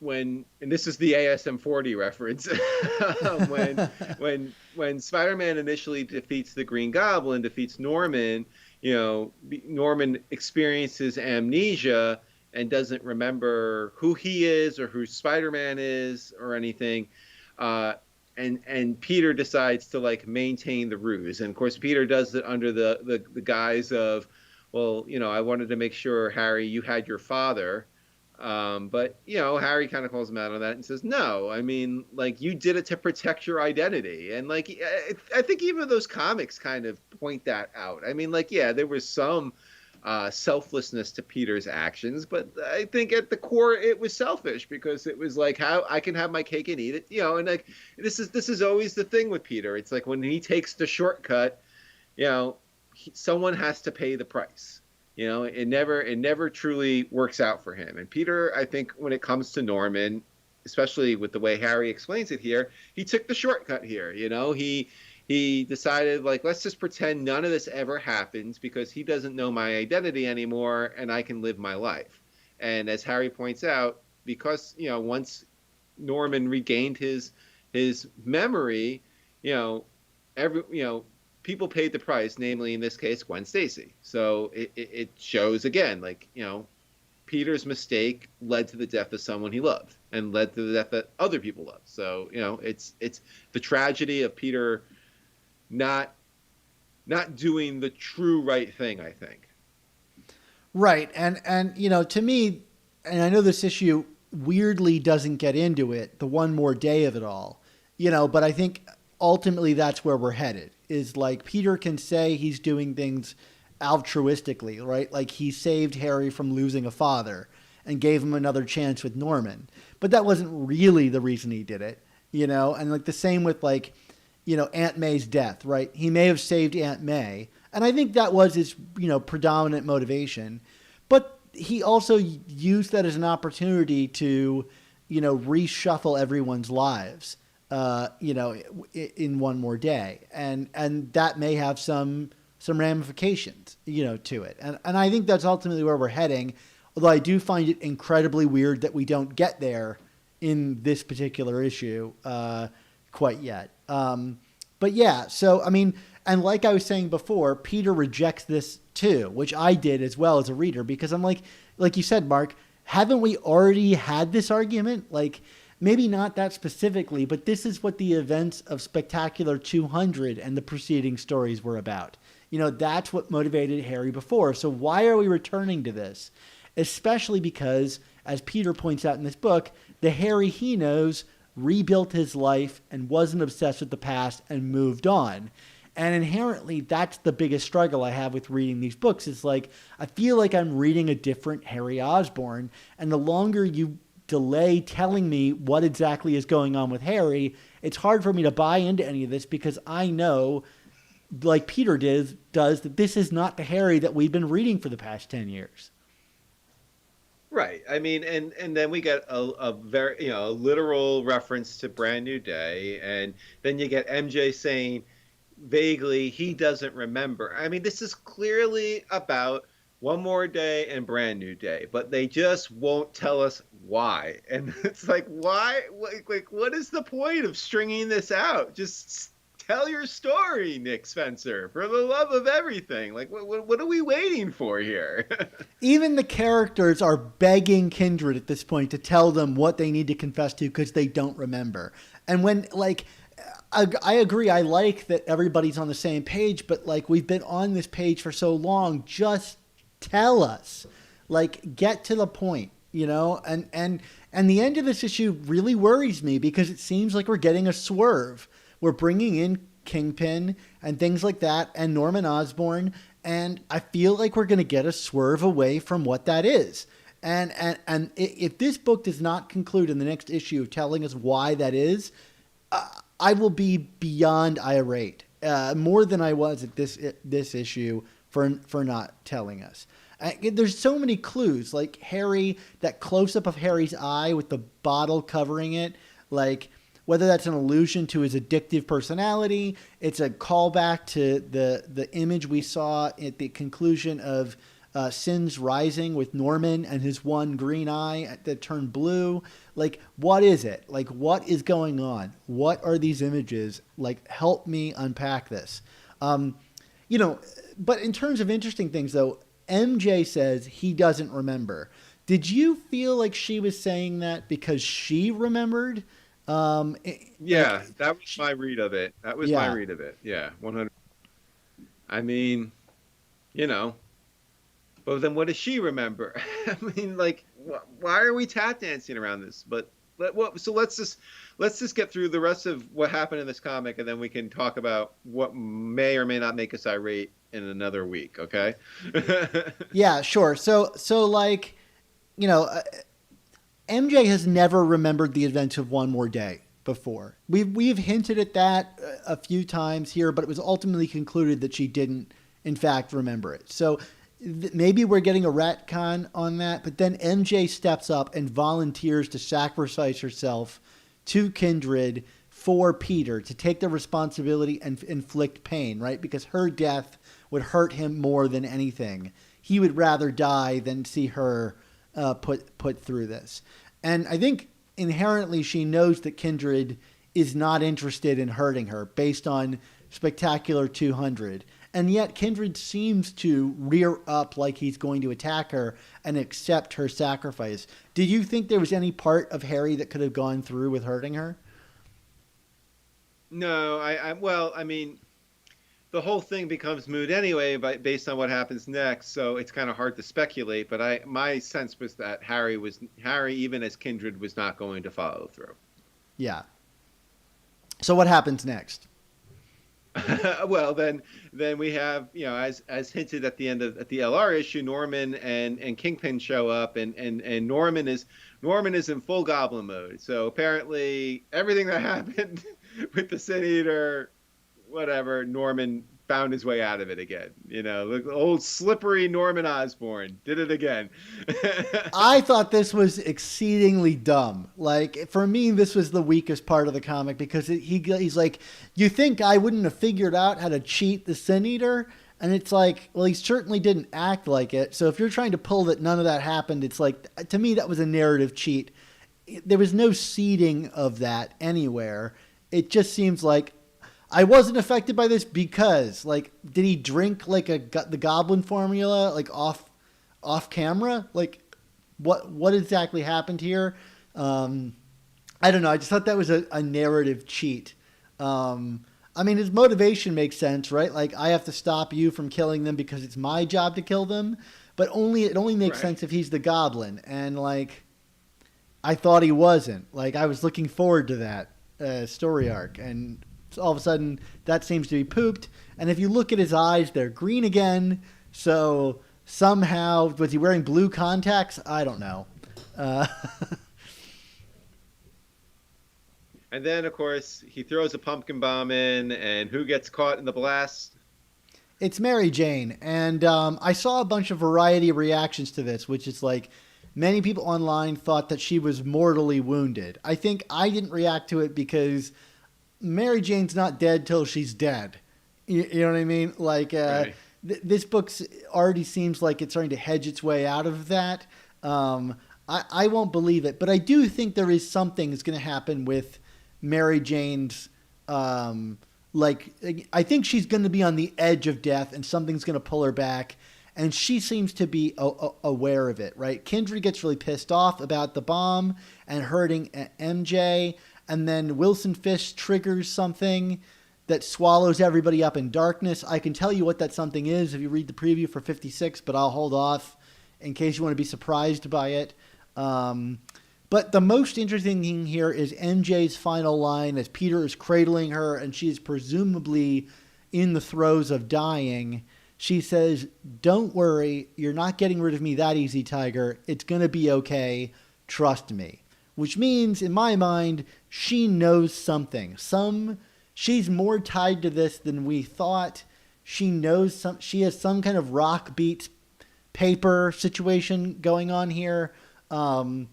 and this is the ASM 40 reference, when Spider-Man initially defeats the Green Goblin, defeats Norman, you know, Norman experiences amnesia and doesn't remember who he is or who Spider-Man is or anything. And Peter decides to like maintain the ruse. And of course, Peter does it under the guise of, well, you know, I wanted to make sure, Harry, you had your father. But, you know, Harry kind of calls him out on that and says, no, I mean, like, you did it to protect your identity. And, like, I think even those comics kind of point that out. I mean, like, yeah, there was some selflessness to Peter's actions, but I think at the core it was selfish, because it was like, how I can have my cake and eat it, you know. And, like, this is always the thing with Peter. It's like when he takes the shortcut, you know, someone has to pay the price. You know, it never truly works out for him. And Peter, I think when it comes to Norman, especially with the way Harry explains it here, he took the shortcut here. You know, he decided, like, let's just pretend none of this ever happens, because he doesn't know my identity anymore and I can live my life. And as Harry points out, because, you know, once Norman regained his memory, you know, people paid the price, namely in this case, Gwen Stacy. So it shows again, like, you know, Peter's mistake led to the death of someone he loved and led to the death that other people loved. So, you know, it's the tragedy of Peter not not doing the true right thing, I think. Right. And you know, to me, and I know this issue weirdly doesn't get into it, the one more day of it all, you know, but I think ultimately that's where we're headed, is like Peter can say he's doing things altruistically, right? Like he saved Harry from losing a father and gave him another chance with Norman. But that wasn't really the reason he did it, you know? And like the same with like, you know, Aunt May's death, right? He may have saved Aunt May, and I think that was his, you know, predominant motivation. But he also used that as an opportunity to, you know, reshuffle everyone's lives, you know, in one more day. And that may have some ramifications, you know, to it. And I think that's ultimately where we're heading. Although I do find it incredibly weird that we don't get there in this particular issue quite yet. But yeah, so, I mean, and like I was saying before, Peter rejects this too, which I did as well as a reader, because I'm like you said, Mark, haven't we already had this argument? Like, maybe not that specifically, but this is what the events of Spectacular 200 and the preceding stories were about. You know, that's what motivated Harry before. So why are we returning to this? Especially because, as Peter points out in this book, the Harry he knows rebuilt his life and wasn't obsessed with the past and moved on. And inherently, that's the biggest struggle I have with reading these books. Is like, I feel like I'm reading a different Harry Osborn. And the longer you delay telling me what exactly is going on with Harry, it's hard for me to buy into any of this, because I know, like Peter does, that this is not the Harry that we've been reading for the past 10 years. Right. I mean, and then we get a very, you know, a literal reference to Brand New Day, and then you get MJ saying vaguely he doesn't remember. I mean, this is clearly about One More Day and Brand New Day, but they just won't tell us why. And it's like, why? Like, what is the point of stringing this out? Just tell your story, Nick Spencer, for the love of everything. Like, what are we waiting for here? Even the characters are begging Kindred at this point to tell them what they need to confess to, because they don't remember. And when, like, I agree, I like that everybody's on the same page, but like, we've been on this page for so long, just tell us, like, get to the point, you know? And the end of this issue really worries me, because it seems like we're getting a swerve. We're bringing in Kingpin and things like that, and Norman Osborn, and I feel like we're going to get a swerve away from what that is. And if this book does not conclude in the next issue of telling us why that is, I will be beyond irate, more than I was at this issue for not telling us. There's so many clues, like Harry, that close-up of Harry's eye with the bottle covering it, like whether that's an allusion to his addictive personality, it's a callback to the image we saw at the conclusion of Sins Rising with Norman and his one green eye that turned blue. Like, what is it? Like, what is going on? What are these images? Like, help me unpack this. You know, but in terms of interesting things, though, MJ says he doesn't remember. Did you feel like she was saying that because she remembered? Yeah, that was my read of it. That was my read of it. Yeah, 100. I mean, you know, but then what does she remember? I mean, like, why are we tap dancing around this? But so let's just get through the rest of what happened in this comic, and then we can talk about what may or may not make us irate in another week. Okay? Yeah, sure. So like, you know, MJ has never remembered the events of One More Day before. We've hinted at that a few times here, but it was ultimately concluded that she didn't, in fact, remember it. So maybe we're getting a retcon on that, but then MJ steps up and volunteers to sacrifice herself to Kindred for Peter, to take the responsibility and inflict pain, right? Because her death would hurt him more than anything. He would rather die than see her put through this. And I think inherently she knows that Kindred is not interested in hurting her based on Spectacular 200. And yet Kindred seems to rear up like he's going to attack her and accept her sacrifice. Did you think there was any part of Harry that could have gone through with hurting her? No, well, I mean, the whole thing becomes moot anyway, based on what happens next. So it's kind of hard to speculate. But my sense was that Harry, even as Kindred, was not going to follow through. Yeah. So what happens next? Well, then we have, as hinted at the end of the LR issue, Norman and Kingpin show up, and Norman is in full goblin mode. So apparently everything that happened with the Sin Eater, whatever, Norman found his way out of it again. The old slippery Norman Osborn did it again. I thought this was exceedingly dumb. Like, for me, this was the weakest part of the comic, because he's like, you think I wouldn't have figured out how to cheat the Sin Eater? And it's like, well, he certainly didn't act like it. So if you're trying to pull that none of that happened, it's like, to me, that was a narrative cheat. There was no seeding of that anywhere. It just seems like I wasn't affected by this because, like, did he drink like the Goblin formula, like off camera? Like, what exactly happened here? I don't know. I just thought that was a narrative cheat. I mean, his motivation makes sense, right? Like, I have to stop you from killing them because it's my job to kill them. But it only makes sense if he's the Goblin. And, like, I thought he wasn't. Like, I was looking forward to that story arc. And all of a sudden, that seems to be pooped. And if you look at his eyes, they're green again. So somehow, was he wearing blue contacts? I don't know. And then, of course, he throws a pumpkin bomb in, and who gets caught in the blast? It's Mary Jane. And I saw a bunch of variety of reactions to this, which is like, many people online thought that she was mortally wounded. I think I didn't react to it because Mary Jane's not dead till she's dead. You know what I mean? Like, Right. This book already seems like it's starting to hedge its way out of that. I won't believe it, but I do think there is something that's going to happen with Mary Jane's, like, I think she's going to be on the edge of death and something's going to pull her back. And she seems to be aware of it, right? Kindred gets really pissed off about the bomb and hurting MJ. And then Wilson Fisk triggers something that swallows everybody up in darkness. I can tell you what that something is if you read the preview for 56, but I'll hold off in case you want to be surprised by it. But the most interesting thing here is MJ's final line as Peter is cradling her and she's presumably in the throes of dying. She says, "Don't worry, you're not getting rid of me that easy, Tiger. It's going to be okay. Trust me." Which means, in my mind, she knows something. She's more tied to this than we thought. She knows she has some kind of rock beats paper situation going on here. I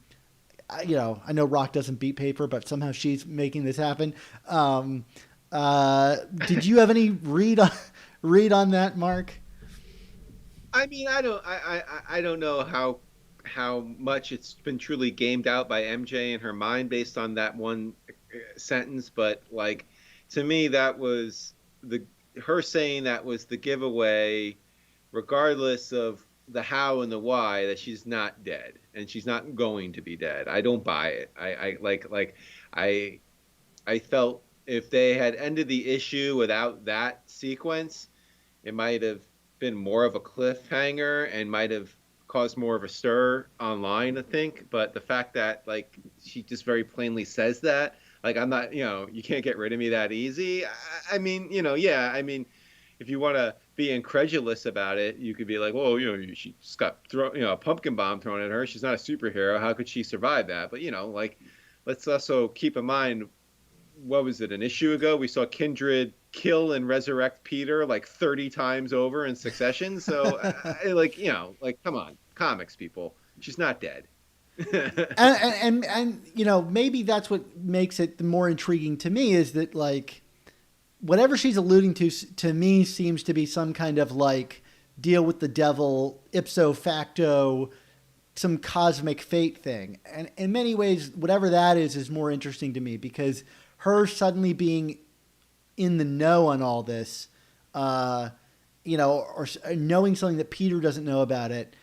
know rock doesn't beat paper, but somehow she's making this happen. Did you have any read on that, Mark? I mean, I don't know how much it's been truly gamed out by MJ in her mind based on that one sentence, but like, to me, that was her saying that was the giveaway, regardless of the how and the why, that she's not dead and she's not going to be dead. I don't buy it. I felt if they had ended the issue without that sequence, it might have been more of a cliffhanger and might have caused more of a stir online, I think. But the fact that, like, she just very plainly says that, like, I'm not, you can't get rid of me that easy. I mean, if you want to be incredulous about it, you could be like, well, she just got a pumpkin bomb thrown at her. She's not a superhero. How could she survive that? But, let's also keep in mind, what was it, an issue ago? We saw Kindred kill and resurrect Peter like 30 times over in succession. So, come on, comics people. She's not dead. and maybe that's what makes it the more intriguing to me, is that, like, whatever she's alluding to me seems to be some kind of, like, deal with the devil ipso facto, some cosmic fate thing. And in many ways, whatever that is more interesting to me, because her suddenly being in the know on all this, or knowing something that Peter doesn't know about it,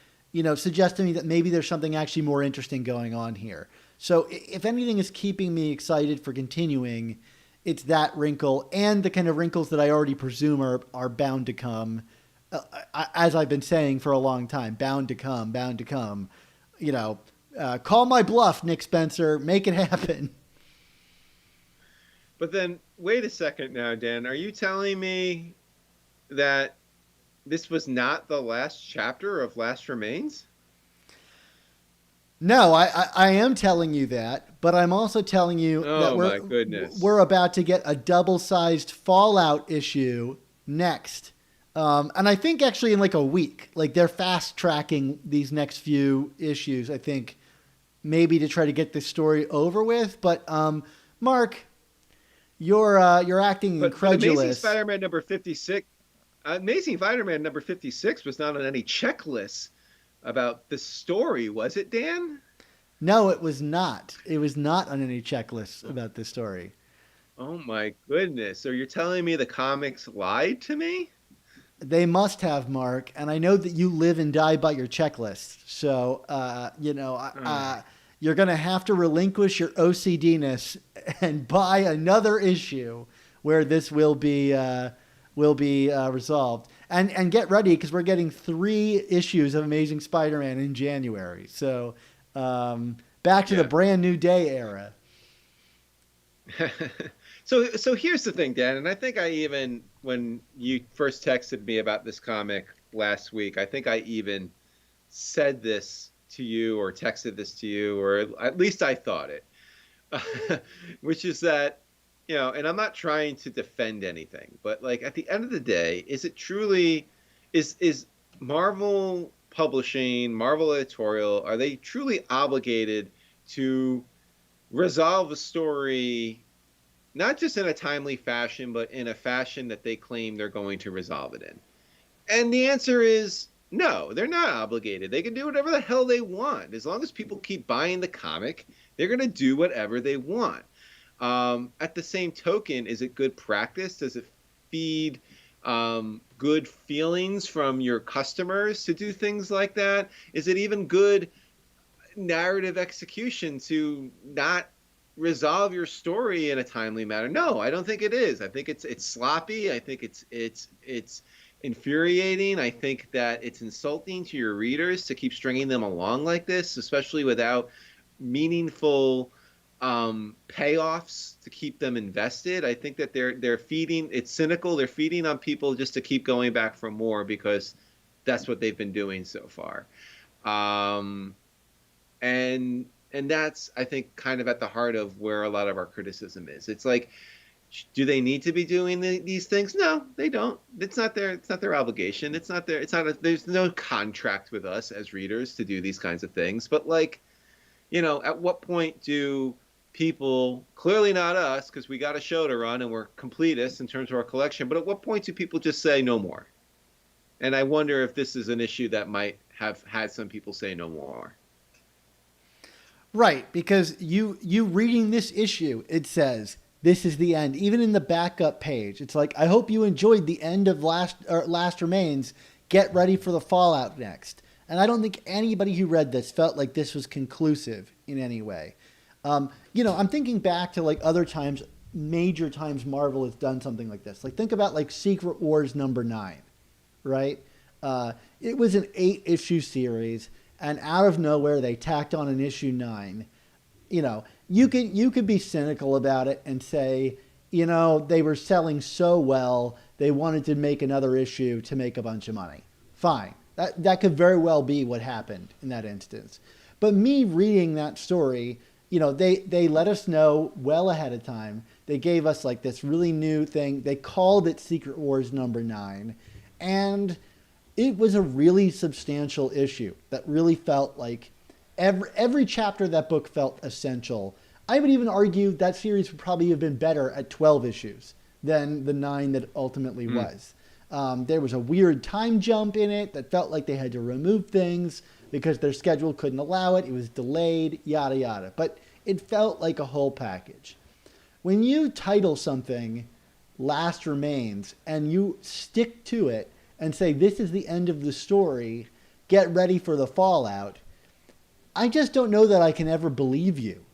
suggests to me that maybe there's something actually more interesting going on here. So if anything is keeping me excited for continuing, it's that wrinkle and the kind of wrinkles that I already presume are bound to come, as I've been saying for a long time, bound to come, call my bluff, Nick Spencer, make it happen. But then, wait a second now, Dan. Are you telling me that this was not the last chapter of Last Remains? No, I am telling you that, but I'm also telling you that my goodness, we're about to get a double-sized Fallout issue next. And I think actually in like a week, like they're fast tracking these next few issues, I think, maybe to try to get this story over with. But Mark, you're acting incredulous. Amazing Spider-Man number 56. Amazing Spider-Man number 56 was not on any checklist about the story, was it, Dan? No, it was not. It was not on any checklist about this story. Oh my goodness. So you're telling me the comics lied to me? They must have, Mark. And I know that you live and die by your checklist. So, you're going to have to relinquish your OCD-ness and buy another issue where this will be resolved. And get ready, because we're getting 3 issues of Amazing Spider-Man in January. So back to the brand new day era. So here's the thing, Dan, and I think when you first texted me about this comic last week, I think I even said this to you or texted this to you, or at least I thought it, which is that, and I'm not trying to defend anything, but like at the end of the day, is it truly, is Marvel Publishing, Marvel Editorial, are they truly obligated to resolve a story, not just in a timely fashion, but in a fashion that they claim they're going to resolve it in? And the answer is no, they're not obligated. They can do whatever the hell they want. As long as people keep buying the comic, they're going to do whatever they want. At the same token, is it good practice? Does it feed good feelings from your customers to do things like that? Is it even good narrative execution to not resolve your story in a timely manner? No, I don't think it is. I think it's sloppy. I think it's infuriating. I think that it's insulting to your readers to keep stringing them along like this, especially without meaningful payoffs to keep them invested. I think that they're feeding. It's cynical. They're feeding on people just to keep going back for more, because that's what they've been doing so far. And that's, I think, kind of at the heart of where a lot of our criticism is. It's like, do they need to be doing these things? No, they don't. It's not their obligation. There's no contract with us as readers to do these kinds of things. But like, at what point do people, clearly not us, because we got a show to run and we're completists in terms of our collection, but at what point do people just say no more? And I wonder if this is an issue that might have had some people say no more. Right, because you reading this issue, it says this is the end. Even in the backup page, it's like, I hope you enjoyed the end of Last Remains. Get ready for the Fallout next. And I don't think anybody who read this felt like this was conclusive in any way. I'm thinking back to like other times, major times Marvel has done something like this. Like think about like Secret Wars number 9, right? It was an 8-issue series, and out of nowhere they tacked on an issue 9. You could be cynical about it and say, they were selling so well, they wanted to make another issue to make a bunch of money. Fine. That could very well be what happened in that instance. But me reading that story, they let us know well ahead of time. They gave us like this really new thing. They called it Secret Wars number 9. And it was a really substantial issue that really felt like every chapter of that book felt essential. I would even argue that series would probably have been better at 12 issues than the 9 that it ultimately was. There was a weird time jump in it that felt like they had to remove things because their schedule couldn't allow it. It was delayed, yada, yada. But it felt like a whole package. When you title something Last Remains and you stick to it and say, this is the end of the story, get ready for the fallout, I just don't know that I can ever believe you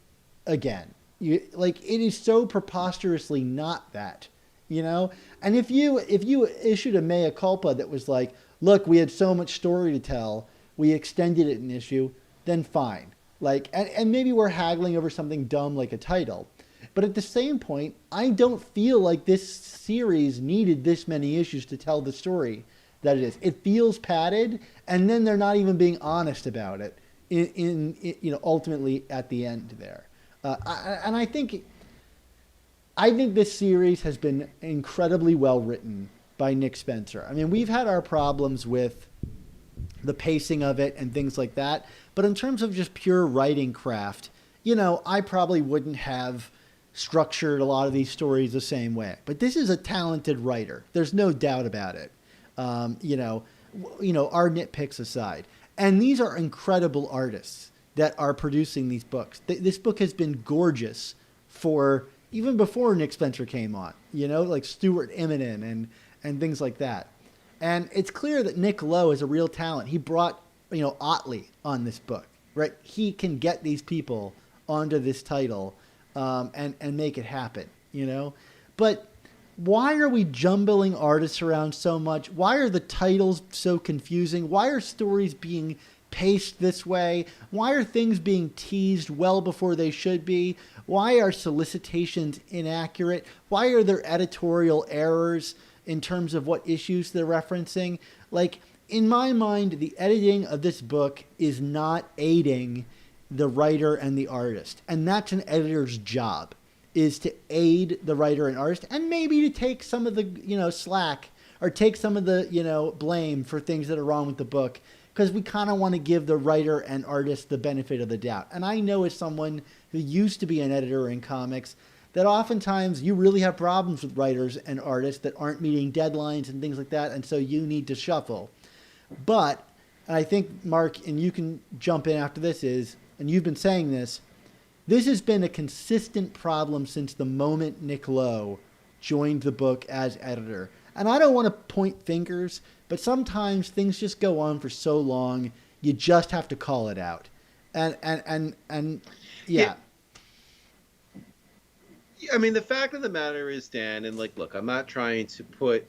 again. Like it is so preposterously not that, you know. And if you issued a mea culpa that was like, look, we had so much story to tell, we extended it an issue, then fine. Like, and maybe we're haggling over something dumb like a title. But at the same point, I don't feel like this series needed this many issues to tell the story that it is. It feels padded, and then they're not even being honest about it. Ultimately at the end there, and I think this series has been incredibly well written by Nick Spencer. I mean, we've had our problems with the pacing of it and things like that, but in terms of just pure writing craft, I probably wouldn't have structured a lot of these stories the same way. But this is a talented writer. There's no doubt about it. Our nitpicks aside. And these are incredible artists that are producing these books. This book has been gorgeous for even before Nick Spencer came on, like Stuart Immonen and things like that. And it's clear that Nick Lowe is a real talent. He brought, Otley on this book, right? He can get these people onto this title and make it happen, But why are we jumbling artists around so much? Why are the titles so confusing? Why are stories being paced this way? Why are things being teased well before they should be? Why are solicitations inaccurate? Why are there editorial errors in terms of what issues they're referencing? Like, in my mind, the editing of this book is not aiding the writer and the artist. And that's an editor's job, is to aid the writer and artist, and maybe to take some of the, slack, or take some of the, blame for things that are wrong with the book, because we kind of want to give the writer and artist the benefit of the doubt. And I know, as someone who used to be an editor in comics, that oftentimes you really have problems with writers and artists that aren't meeting deadlines and things like that, and so you need to shuffle. But, and I think, Mark, and you can jump in after this, and you've been saying this has been a consistent problem since the moment Nick Lowe joined the book as editor. And I don't want to point fingers, but sometimes things just go on for so long, you just have to call it out. And yeah. I mean, the fact of the matter is, Dan, and look, I'm not trying to put,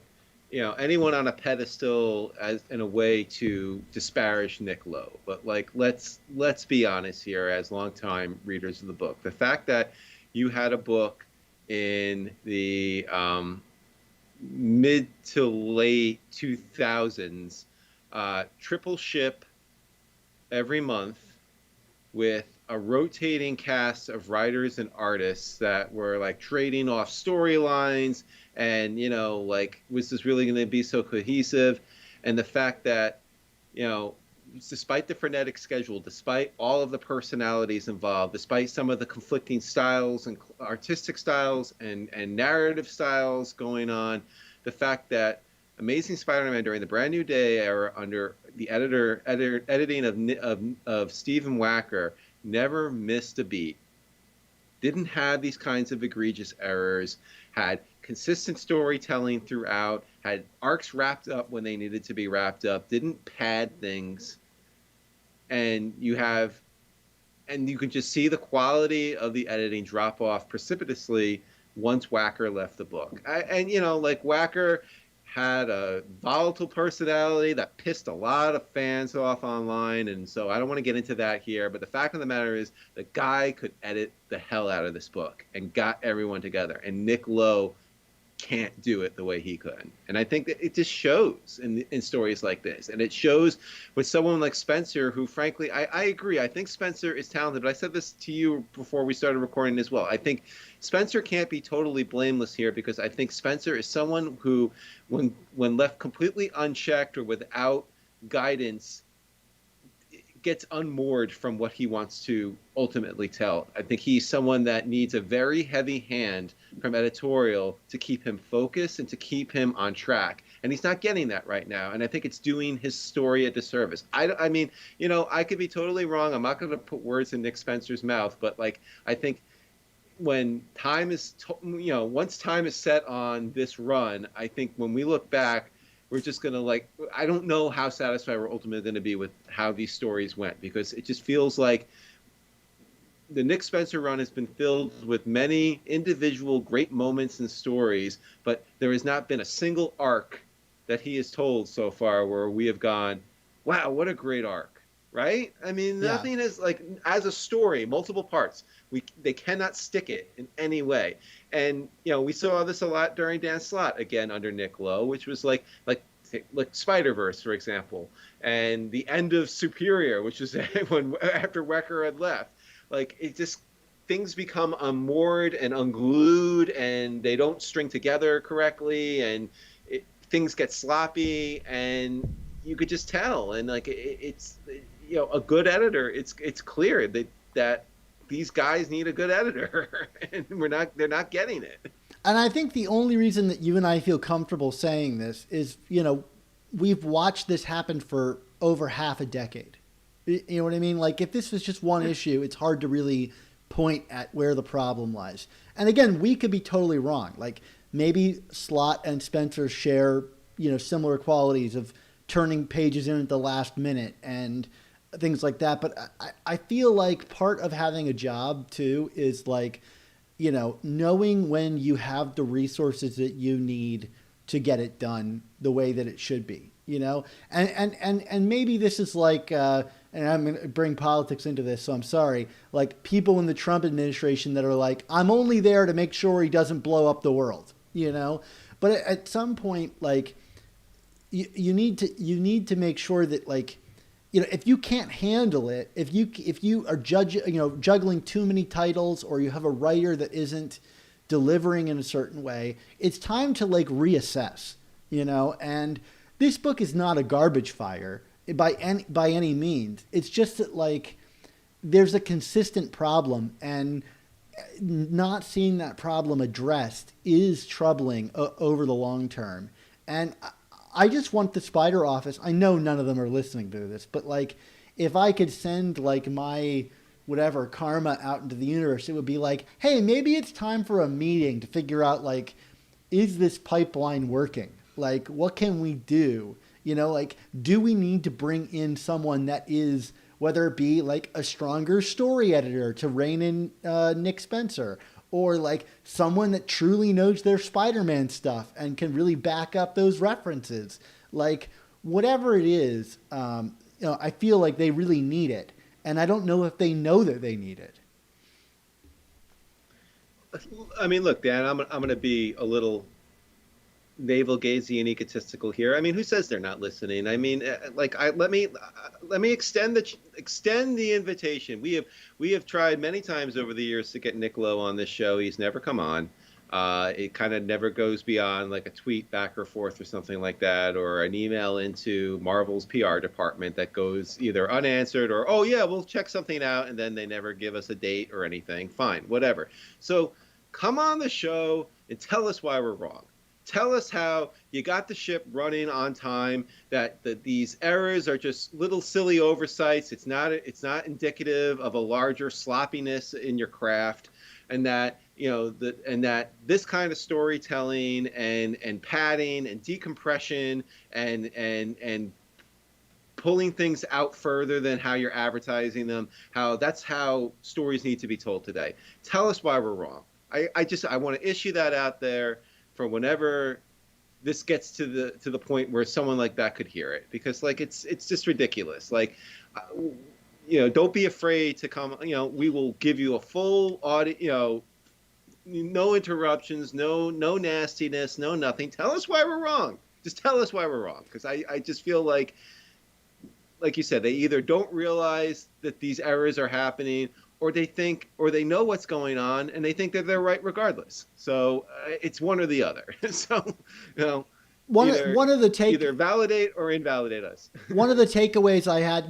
anyone on a pedestal as in a way to disparage Nick Lowe, but let's be honest here, as longtime readers of the book. The fact that you had a book in the mid to late 2000s, triple ship every month with a rotating cast of writers and artists that were trading off storylines, and was this really going to be so cohesive? And the fact that despite the frenetic schedule, despite all of the personalities involved, despite some of the conflicting styles and artistic styles and narrative styles going on, the fact that Amazing Spider-Man during the Brand New Day era, under the editing of Stephen Wacker, never missed a beat, didn't have these kinds of egregious errors, had consistent storytelling throughout, had arcs wrapped up when they needed to be wrapped up, didn't pad things. And you can just see the quality of the editing drop off precipitously once Wacker left the book. Wacker had a volatile personality that pissed a lot of fans off online, and so I don't want to get into that here, but the fact of the matter is the guy could edit the hell out of this book and got everyone together, and Nick Lowe can't do it the way he could. And I think that it just shows in stories like this, and it shows with someone like Spencer, who frankly, I agree, I think Spencer is talented, but I said this to you before we started recording as well. I think Spencer can't be totally blameless here, because I think Spencer is someone who, when left completely unchecked or without guidance, gets unmoored from what he wants to ultimately tell. I think he's someone that needs a very heavy hand from editorial to keep him focused and to keep him on track. And he's not getting that right now. And I think it's doing his story a disservice. I mean, I could be totally wrong. I'm not going to put words in Nick Spencer's mouth, but I think when time is, once time is set on this run, I think when we look back, we're just going to I don't know how satisfied we're ultimately going to be with how these stories went, because it just feels like the Nick Spencer run has been filled with many individual great moments and stories, but there has not been a single arc that he has told so far where we have gone, wow, what a great arc, right? I mean, Yeah. nothing is like as a story, multiple parts. They cannot stick it in any way, and we saw this a lot during Dan Slott again under Nick Lowe, which was like Spider-Verse, for example, and the end of Superior, which is when after Wecker had left. Like it just things become unmoored and unglued, and they don't string together correctly, and things get sloppy, and you could just tell. And like it's a good editor. It's clear that these guys need a good editor, and they're not getting it. And I think the only reason that you and I feel comfortable saying this is, we've watched this happen for over half a decade. You know what I mean? Like, if this was just one issue, it's hard to really point at where the problem lies. And again, we could be totally wrong. Like, maybe Slott and Spencer share, similar qualities of turning pages in at the last minute and things like that. But I feel like part of having a job, too, is like, knowing when you have the resources that you need to get it done the way that it should be, and maybe this is like, and I'm going to bring politics into this, so I'm sorry, like people in the Trump administration that are like, I'm only there to make sure he doesn't blow up the world, but at some point, like you need to make sure that, like, if you can't handle it, if you are juggling too many titles, or you have a writer that isn't delivering in a certain way, it's time to like reassess, and this book is not a garbage fire by any means. It's just that, like, there's a consistent problem, and not seeing that problem addressed is troubling over the long term. And I just want the Spider office, I know none of them are listening to this, but like, if I could send like my whatever karma out into the universe, it would be like, hey, maybe it's time for a meeting to figure out, like, is this pipeline working? Like, what can we do? Like, do we need to bring in someone that is, whether it be like a stronger story editor to rein in Nick Spencer, or like someone that truly knows their Spider-Man stuff and can really back up those references. Like, whatever it is, I feel like they really need it. And I don't know if they know that they need it. I mean, look, Dan, I'm going to be a little navel-gazing and egotistical here. I mean, who says they're not listening? I mean, let me extend the invitation. We have tried many times over the years to get Nick Lowe on this show. He's never come on. It kind of never goes beyond like a tweet back or forth or something like that, or an email into Marvel's PR department that goes either unanswered or, oh yeah, we'll check something out, and then they never give us a date or anything. Fine, whatever. So come on the show and tell us why we're wrong. Tell us how you got the ship running on time, that these errors are just little silly oversights. It's not indicative of a larger sloppiness in your craft, and that that this kind of storytelling and padding and decompression and pulling things out further than how you're advertising them, that's how stories need to be told today. Tell us why we're wrong. I want to issue that out there for whenever this gets to the point where someone like that could hear it, because like it's just ridiculous. Like, don't be afraid to come. We will give you a full audit. No interruptions, no nastiness, no nothing. Tell us why we're wrong. Just tell us why we're wrong, because I just feel like you said, they either don't realize that these errors are happening, or they know what's going on and they think that they're right regardless. So it's one or the other. So, one of the either validate or invalidate us. One of the takeaways I had,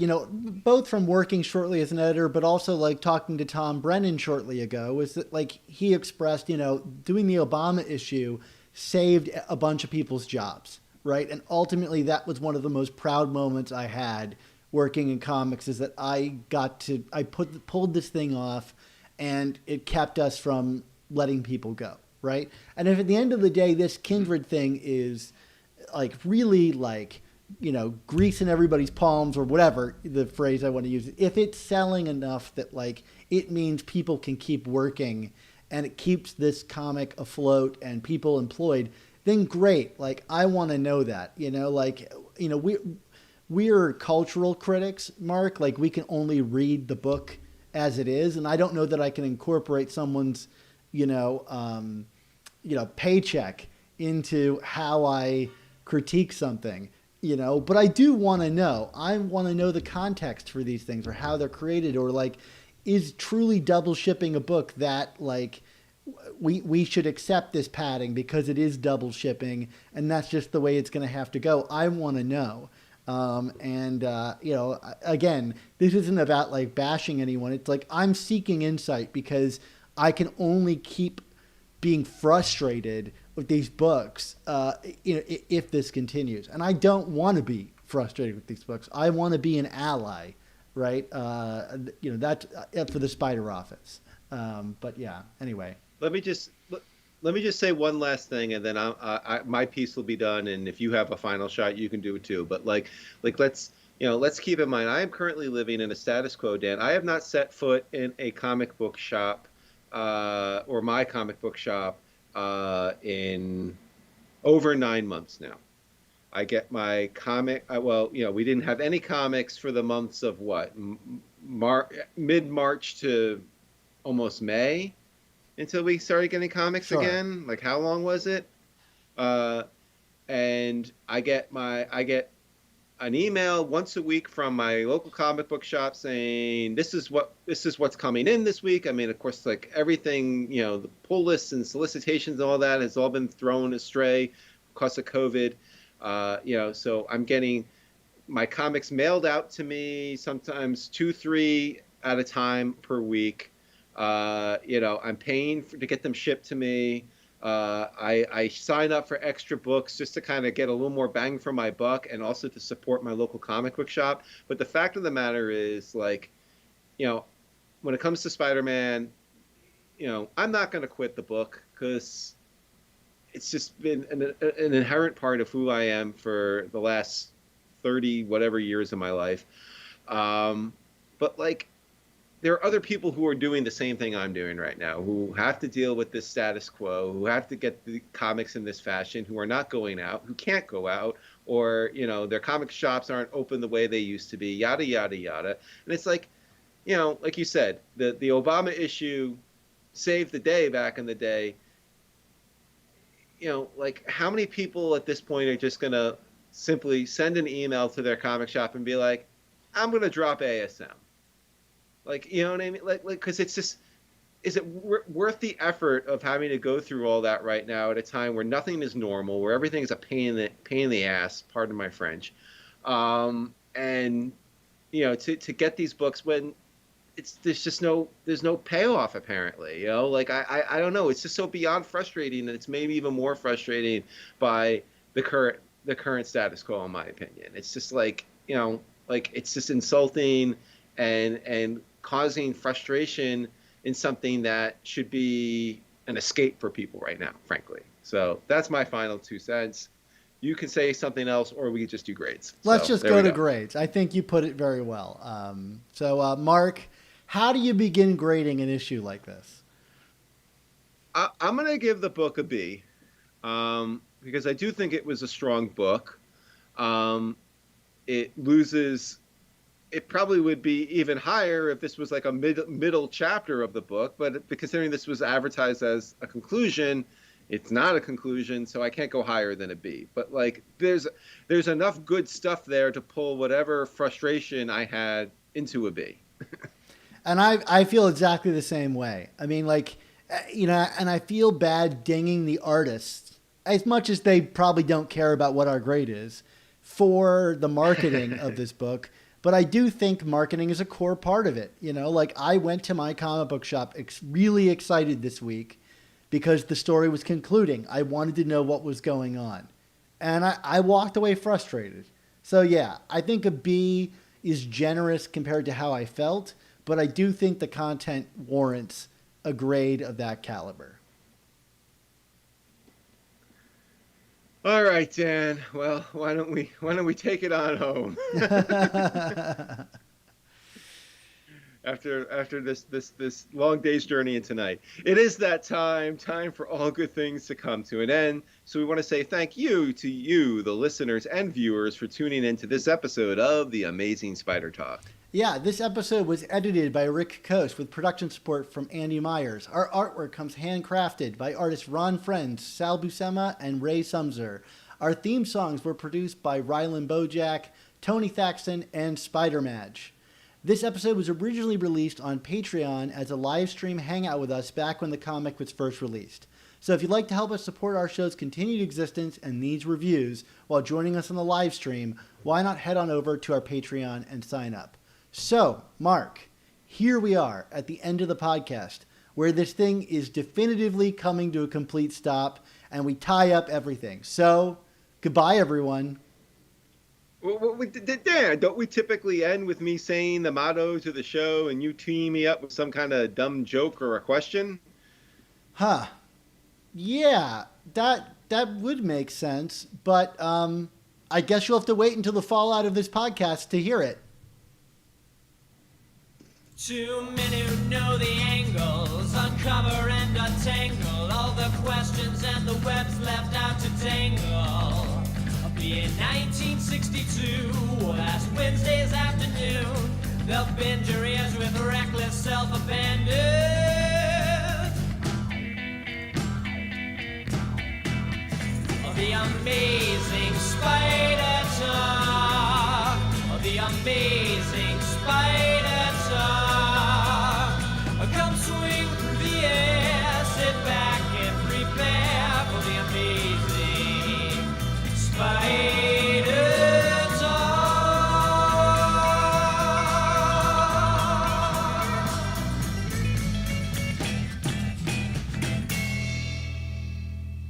both from working shortly as an editor, but also like talking to Tom Brennan shortly ago, was that like he expressed, doing the Obama issue saved a bunch of people's jobs, right? And ultimately that was one of the most proud moments I had working in comics, is that I pulled this thing off, and it kept us from letting people go, right? And if at the end of the day, this Kindred thing is like really like greasing everybody's palms or whatever the phrase I want to use. If it's selling enough that like it means people can keep working and it keeps this comic afloat and people employed, then great. Like I want to know that, we're cultural critics, Mark. Like we can only read the book as it is. And I don't know that I can incorporate someone's, paycheck into how I critique something, but I do want to know. I want to know the context for these things or how they're created, or like, is truly double shipping a book that like we should accept this padding because it is double shipping and that's just the way it's going to have to go. I want to know. Again, this isn't about like bashing anyone. It's like I'm seeking insight because I can only keep being frustrated with these books, if this continues. And I don't want to be frustrated with these books. I want to be an ally, right? That's for the Spider Office. But yeah, anyway. Let me just say one last thing, and then my piece will be done. And if you have a final shot, you can do it too. But let's keep in mind, I am currently living in a status quo, Dan. I have not set foot in a comic book shop, or my comic book shop, in over 9 months now. I get my comic. We didn't have any comics for the months of mid-March to almost May, until we started getting comics again. Like, how long was it? And I get an email once a week from my local comic book shop saying this is what's coming in this week. I mean, of course, like everything, the pull lists and solicitations and all that has all been thrown astray because of COVID. So I'm getting my comics mailed out to me, sometimes 2-3 at a time per week. I'm paying to get them shipped to me. I sign up for extra books just to kind of get a little more bang for my buck and also to support my local comic book shop. But the fact of the matter is, like, when it comes to Spider-Man, I'm not going to quit the book because it's just been an inherent part of who I am for the last 30 whatever years of my life. But like, there are other people who are doing the same thing I'm doing right now, who have to deal with this status quo, who have to get the comics in this fashion, who are not going out, who can't go out, or, their comic shops aren't open the way they used to be, yada, yada, yada. And it's like, like you said, the Obama issue saved the day back in the day. Like, how many people at this point are just going to simply send an email to their comic shop and be like, I'm going to drop ASM? Like, you know what I mean? Like, because it's just, is it worth the effort of having to go through all that right now at a time where nothing is normal, where everything is a pain in the ass, pardon my French, and to get these books when there's no payoff apparently. Like I don't know, it's just so beyond frustrating, and it's maybe even more frustrating by the current status quo, in my opinion. It's just like, like it's just insulting and causing frustration in something that should be an escape for people right now, frankly. So that's my final 2 cents. You can say something else, or we can just do grades. Let's just go to grades. I think you put it very well. Mark, how do you begin grading an issue like this? I'm going to give the book a B, because I do think it was a strong book. It probably would be even higher if this was like a middle chapter of the book, but considering this was advertised as a conclusion, it's not a conclusion, so I can't go higher than a B. But like, there's enough good stuff there to pull whatever frustration I had into a B. And I feel exactly the same way. I mean, like, and I feel bad dinging the artists, as much as they probably don't care about what our grade is, for the marketing of this book. But I do think marketing is a core part of it. Like, I went to my comic book shop really excited this week because the story was concluding. I wanted to know what was going on. And I walked away frustrated. So yeah, I think a B is generous compared to how I felt, but I do think the content warrants a grade of that caliber. All right, Dan. Well, why don't we take it on home? After this long day's journey into tonight. It is that time for all good things to come to an end. So we want to say thank you to you, the listeners and viewers, for tuning in to this episode of The Amazing Spider Talk. Yeah, this episode was edited by Rick Coast with production support from Andy Myers. Our artwork comes handcrafted by artists Ron Friends, Sal Buscema, and Ray Sumser. Our theme songs were produced by Rylan Bojack, Tony Thaxton, and Spider Madge. This episode was originally released on Patreon as a live stream hangout with us back when the comic was first released. So if you'd like to help us support our show's continued existence and these reviews while joining us on the live stream, why not head on over to our Patreon and sign up. So, Mark, here we are at the end of the podcast where this thing is definitively coming to a complete stop and we tie up everything. So, goodbye, everyone. Well, Dan, don't we typically end with me saying the motto to the show and you teeing me up with some kind of dumb joke or a question? Huh. Yeah, that would make sense, but I guess you'll have to wait until the fallout of this podcast to hear it. Too many who know the angles, uncover and untangle all the questions and the webs left out to tangle. I'll be in 1962, last Wednesday's afternoon. They'll bend your